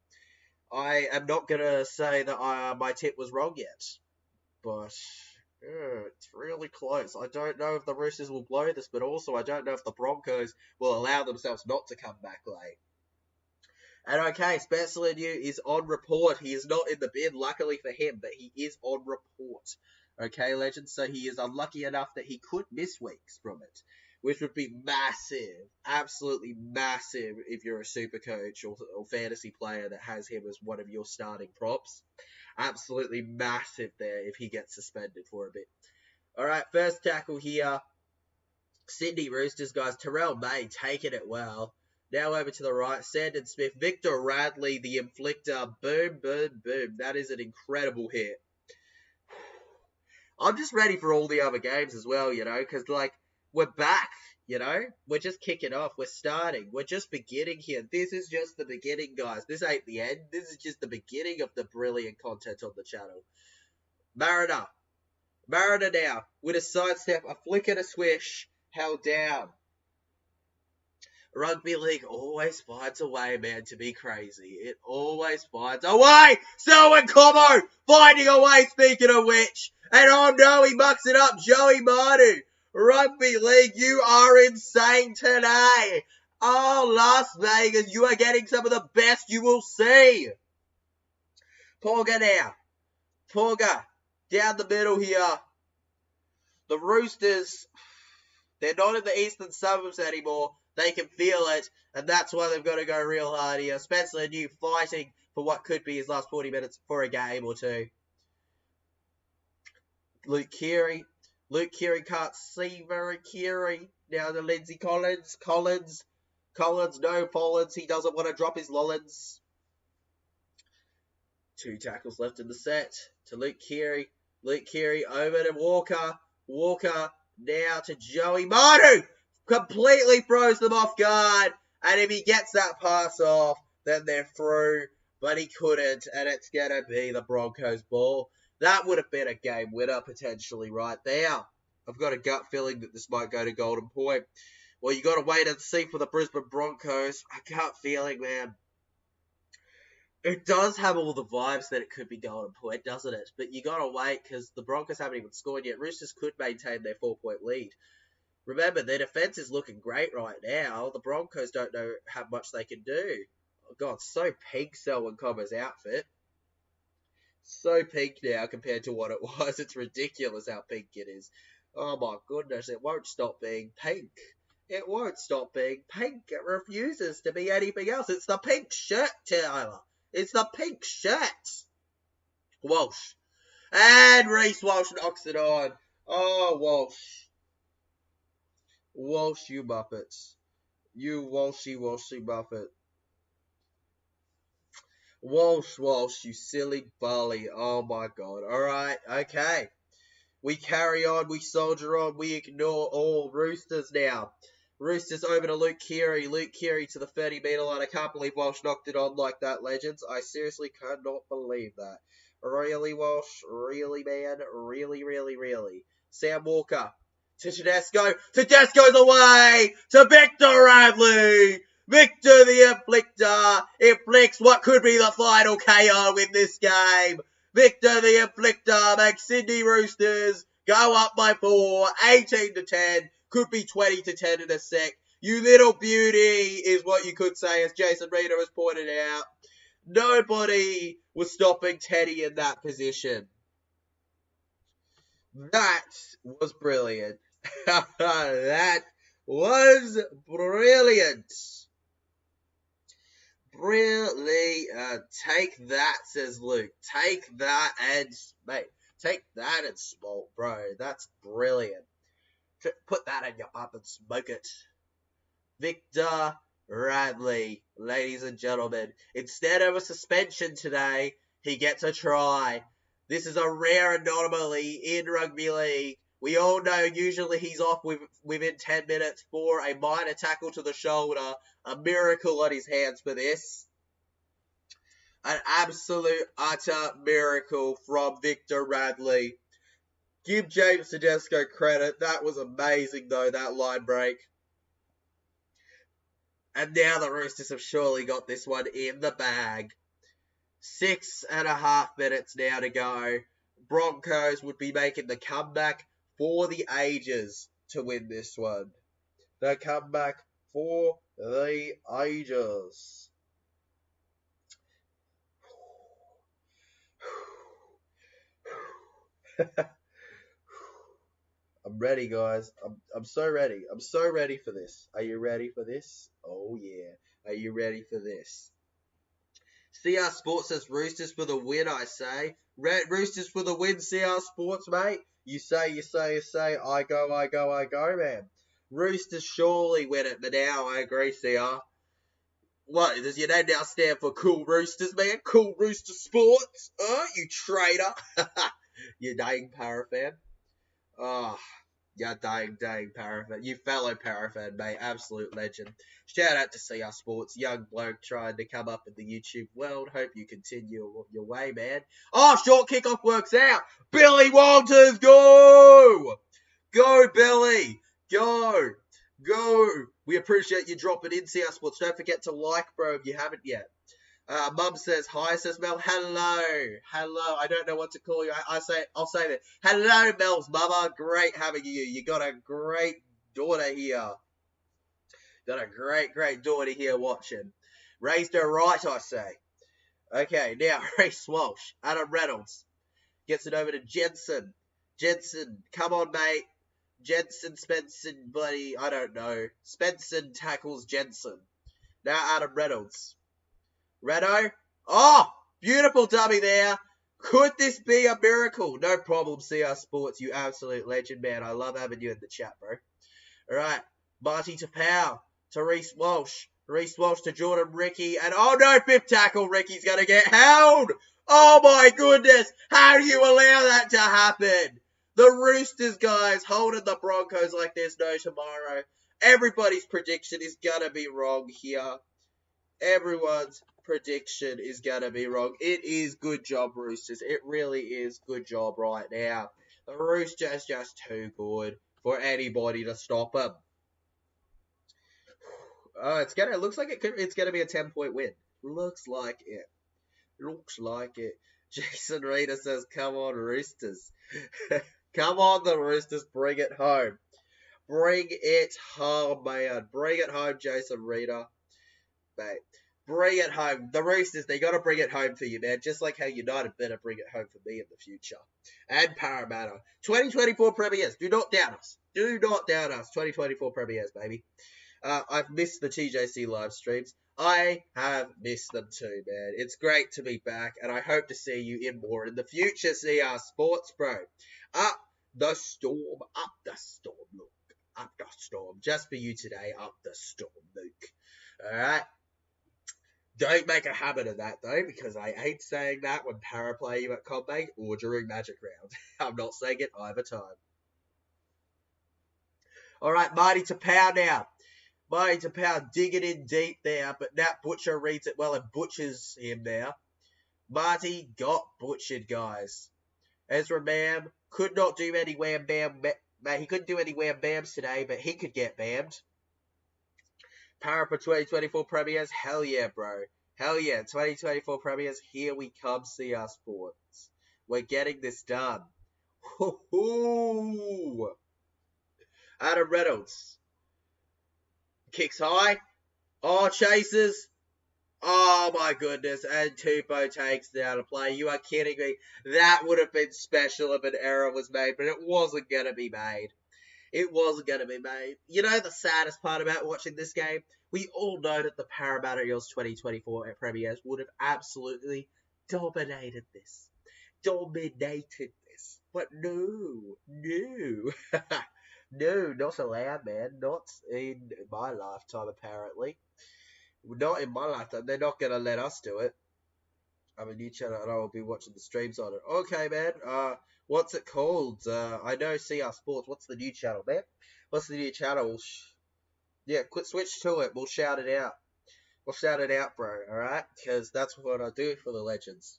I am not going to say that my tip was wrong yet. But it's really close. I don't know if the Roosters will blow this, but also I don't know if the Broncos will allow themselves not to come back late. And okay, Spencer Leniu is on report. He is not in the bin, luckily for him, but he is on report. Okay, Legends, so he is unlucky enough that he could miss weeks from it, which would be massive, absolutely massive if you're a super coach or fantasy player that has him as one of your starting props. Absolutely massive there if he gets suspended for a bit. All right, first tackle here. Sydney Roosters, guys. Terrell May taking it well. Now over to the right. Sandon Smith. Victor Radley, the inflictor. Boom, boom, boom. That is an incredible hit. I'm just ready for all the other games as well, you know, because, like, we're back, you know? We're just kicking off. We're starting. We're just beginning here. This is just the beginning, guys. This ain't the end. This is just the beginning of the brilliant content on the channel. Mariner. Mariner now. With a sidestep, a flick and a swish. Held down. Rugby League always finds a way, man, to be crazy. It always finds a way. Selwyn Como finding a way, speaking of which. And oh no, he mucks it up. Joey Manu. Rugby League, you are insane today. Oh, Las Vegas, you are getting some of the best you will see. Porga now. Porga down the middle here. The Roosters, they're not in the eastern suburbs anymore. They can feel it, and that's why they've got to go real hard here. Spencer Leniu fighting for what could be his last 40 minutes for a game or two. Luke Keary. Luke Keary can't see very Keary. Now to Lindsay Collins. Collins, no Follins. He doesn't want to drop his Lollins. 2 tackles left in the set. To Luke Keary. Luke Keary over to Walker. Walker now to Joey Manu. Completely throws them off guard. And if he gets that pass off, then they're through. But he couldn't. And it's going to be the Broncos ball. That would have been a game winner potentially right there. I've got a gut feeling that this might go to Golden Point. Well, you got to wait and see for the Brisbane Broncos. A gut feeling, man. It does have all the vibes that it could be Golden Point, doesn't it? But you got to wait because the Broncos haven't even scored yet. Roosters could maintain their 4-point lead. Remember, their defense is looking great right now. The Broncos don't know how much they can do. Oh, God, so pink Selwyn Comer's outfit. So pink now compared to what it was. It's ridiculous how pink it is. Oh, my goodness. It won't stop being pink. It won't stop being pink. It refuses to be anything else. It's the pink shirt, Tyler. It's the pink shirt. Walsh. And Reece Walsh knocks it on. Oh, Walsh. Walsh, you Muppets. You Walshy Muppet. Walsh, you silly bully. Oh my God. Alright, okay. We carry on, we soldier on, we ignore all. Roosters now. Roosters over to Luke Keary. Luke Keary to the 30-metre line. I can't believe Walsh knocked it on like that, Legends. I seriously cannot believe that. Really, Walsh? Really, man? Really, really, really? Sam Walker. To Tedesco. Tedesco's away to Victor Radley. Victor the Inflictor inflicts what could be the final KO in this game. Victor the Inflictor makes Sydney Roosters go up by 4, 18-10. Could be 20-10 in a sec. You little beauty is what you could say, as Jason Reader has pointed out. Nobody was stopping Teddy in that position. That was brilliant. That was brilliant. Brilliant. Take that, says Luke. Take that and, mate, take that and smoke, bro. That's brilliant. Put that in your pipe and smoke it. Victor Radley, ladies and gentlemen. Instead of a suspension today, he gets a try. This is a rare anomaly in rugby league. We all know usually he's off within 10 minutes for a minor tackle to the shoulder. A miracle on his hands for this. An absolute, utter miracle from Victor Radley. Give James Tedesco credit. That was amazing, though, that line break. And now the Roosters have surely got this one in the bag. 6.5 minutes now to go. Broncos would be making the comeback for the ages to win this one. The comeback for the ages. I'm ready, guys. I'm so ready. I'm so ready for this. Are you ready for this? Oh, yeah. Are you ready for this? CR Sports says Roosters for the win, I say. Roosters for the win, CR Sports, mate. You say. I go, man. Roosters surely win it, but now I agree, CR. What, does your name now stand for Cool Roosters, man? Cool Rooster Sports? You traitor. You dang para fan. Oh, yeah, dang para fan. You fellow para fan, mate. Absolute legend. Shout out to CR Sports. Young bloke trying to come up in the YouTube world. Hope you continue your way, man. Oh, short kickoff works out. Billy Walters, go! Go, Billy. Go. We appreciate you dropping in, CR Sports. Don't forget to like, bro, if you haven't yet. Mum says hi, says Mel. Hello. I don't know what to call you. I'll say that. Hello, Mel's mama. Great having you. You got a great daughter here. Got a great daughter here watching. Raised her right, I say. Okay, now Race Walsh. Adam Reynolds gets it over to Jensen. Jensen, come on, mate. Jensen, Spenson, buddy. I don't know. Spenson tackles Jensen. Now Adam Reynolds. Redo. Oh, beautiful dummy there. Could this be a miracle? No problem, CR Sports. You absolute legend, man. I love having you in the chat, bro. All right. Marty to Powell. To Reece Walsh. Reece Walsh to Jordan Ricky. And oh no, fifth tackle. Ricky's going to get held. Oh my goodness. How do you allow that to happen? The Roosters, guys, holding the Broncos like there's no tomorrow. Everybody's prediction is going to be wrong here. Everyone's prediction is going to be wrong. It is good job, Roosters. It really is good job right now. The Roosters just too good for anybody to stop them. Oh, looks like it's going to be a 10-point win. Looks like it. Jason Reader says, come on, Roosters. Come on, the Roosters. Bring it home. Bring it home, man. Bring it home, Jason Reader. Mate, bring it home. The Roosters, they got to bring it home for you, man. Just like how United better bring it home for me in the future. And Parramatta. 2024 Premiers. Do not doubt us. 2024 Premiers, baby. I've missed the TJC live streams. I have missed them too, man. It's great to be back, and I hope to see you in more in the future, CR Sports, bro. Up the storm, Luke. Up the storm. Just for you today, up the storm, Luke. Alright? Don't make a habit of that, though, because I hate saying that when para play you at Combank or during Magic Round. I'm not saying it either time. Alright, Marty to Pow now. Marty to Pow digging in deep there, but Nat Butcher reads it well and butchers him there. Marty got butchered, guys. Ezra Mam could not do any wham bam. He couldn't do any wham bams today, but he could get bammed. Para for 2024 Premiers, hell yeah, bro. Hell yeah, 2024 Premiers, here we come, CR Sports. We're getting this done. Woo-hoo! Adam Reynolds. Kicks high. Oh, chases. Oh, my goodness. And Tupou takes down a play. You are kidding me. That would have been special if an error was made, but it wasn't going to be made. It wasn't going to be made. You know the saddest part about watching this game? We all know that the Parramatta Eels 2024 Premiers would have absolutely dominated this. Dominated this. But no. No, not allowed, man. Not in my lifetime, apparently. Not in my lifetime. They're not going to let us do it. I'm a new channel and I will be watching the streams on it. Okay, man. What's it called? I know CR Sports. What's the new channel, man? What's the new channel? Yeah, switch to it. We'll shout it out. We'll shout it out, bro. All right? Because that's what I do for the legends.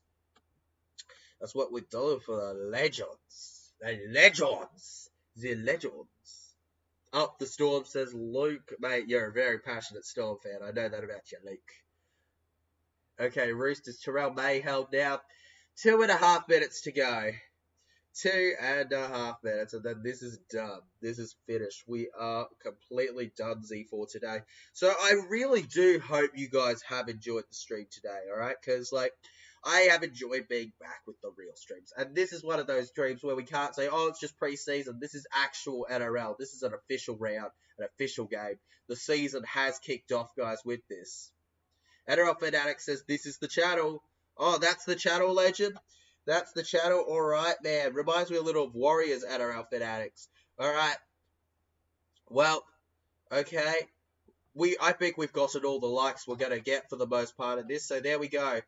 That's what we do for the legends. The legends. The legends. Up the Storm, says Luke. Mate, you're a very passionate Storm fan. I know that about you, Luke. Okay, Roosters, Terrell May held now. 2.5 minutes to go. 2.5 minutes, and then this is done. This is finished. We are completely done, Z4, today. So I really do hope you guys have enjoyed the stream today, alright? Because, like, I have enjoyed being back with the real streams. And this is one of those streams where we can't say, oh, it's just pre-season. This is actual NRL. This is an official round, an official game. The season has kicked off, guys, with this. NRL Fanatic says, this is the channel. Oh, that's the channel, legend? That's the channel? Alright, man. Reminds me a little of Warriors NRL Fanatics. Alright. Well, okay. I think we've gotten all the likes we're going to get for the most part of this. So there we go.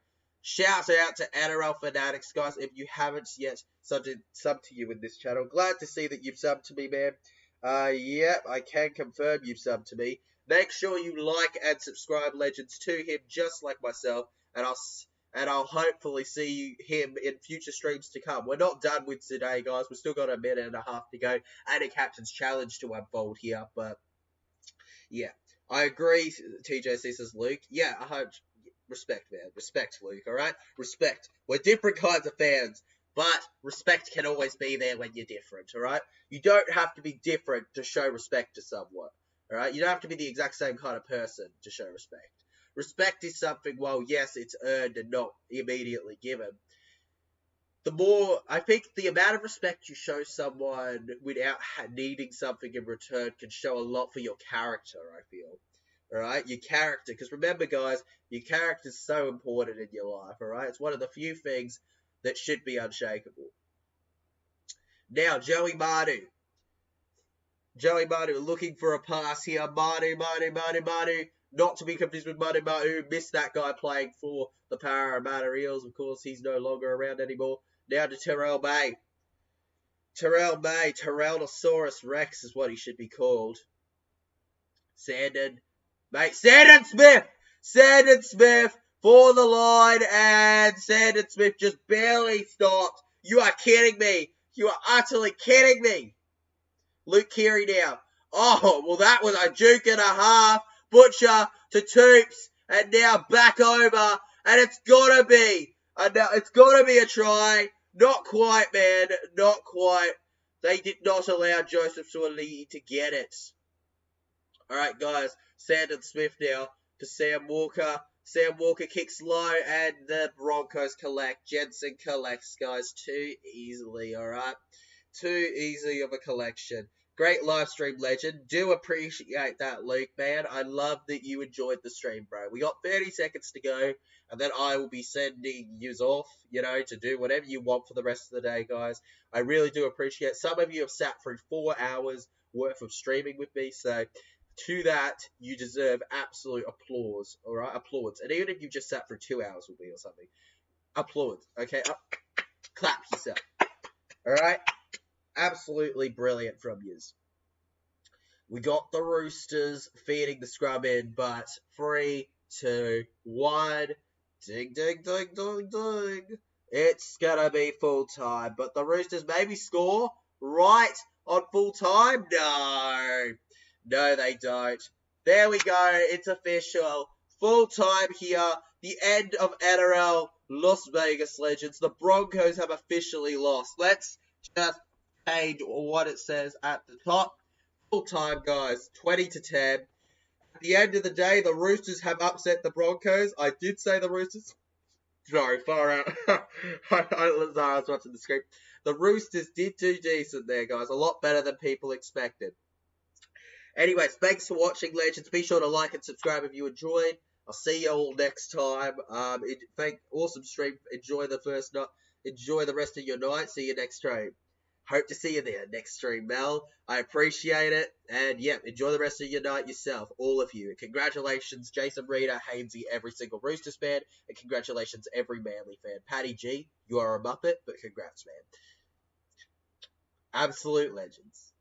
Shouts out to NRL Fanatics, guys. If you haven't yet subbed to you in this channel, glad to see that you've subbed to me, man. Yep, I can confirm you've subbed to me. Make sure you like and subscribe, legends, to him, just like myself, and I'll hopefully see him in future streams to come. We're not done with today, guys. We've still got a minute and a half to go, and a captain's challenge to unfold here. But yeah, I agree. TJC says Luke. Yeah, I hope. Respect, man. Respect, Luke. All right, respect. We're different kinds of fans. But respect can always be there when you're different, all right? You don't have to be different to show respect to someone, all right? You don't have to be the exact same kind of person to show respect. Respect is something, well, yes, it's earned and not immediately given. I think the amount of respect you show someone without needing something in return can show a lot for your character, I feel. Alright, your character, because remember, guys, your character is so important in your life, alright? It's one of the few things that should be unshakable. Now, Joey Manu. Joey Manu looking for a pass here. Manu. Not to be confused with Manu. Missed that guy playing for the Parramatta Eels. Of course, he's no longer around anymore. Now to Terrell May. Tyrannosaurus Rex is what he should be called. Sandon Smith for the line, and Sandon Smith just barely stopped. You are kidding me. You are utterly kidding me. Luke Keary now. Oh, well, that was a juke and a half. Butcher to Toops, and now back over, and it's gotta be a try. Not quite, man. Not quite. They did not allow Joseph Suaalii to get it. Alright, guys. Sandon Smith now to Sam Walker. Sam Walker kicks low, and the Broncos collect. Jensen collects, guys, too easily, alright? Too easy of a collection. Great live stream, legend. Do appreciate that, Luke, man. I love that you enjoyed the stream, bro. We got 30 seconds to go, and then I will be sending yous off, to do whatever you want for the rest of the day, guys. I really do appreciate it. Some of you have sat through 4 hours worth of streaming with me, so to that, you deserve absolute applause, alright? Applauds. And even if you just sat for 2 hours with me or something, applauds, okay? Clap yourself, alright? Absolutely brilliant from yous. We got the Roosters feeding the scrum in, but 3, 2, 1, ding, ding, ding, ding, ding. It's gonna be full time, but the Roosters maybe score right on full time. No, they don't. There we go. It's official. Full time here. The end of NRL Las Vegas Legends. The Broncos have officially lost. Let's just change what it says at the top. Full time, guys. 20-10. At the end of the day, the Roosters have upset the Broncos. I did say the Roosters. Sorry, far out. I was watching the script. The Roosters did do decent there, guys. A lot better than people expected. Anyways, thanks for watching, legends. Be sure to like and subscribe if you enjoyed. I'll see you all next time. Awesome stream. Enjoy the rest of your night. See you next stream. Hope to see you there next stream, Mel. I appreciate it. And yeah, enjoy the rest of your night yourself, all of you. Congratulations, Jason Reader, Hainsey, every single Roosters fan. And congratulations, every Manly fan. Paddy G, you are a Muppet, but congrats, man. Absolute legends.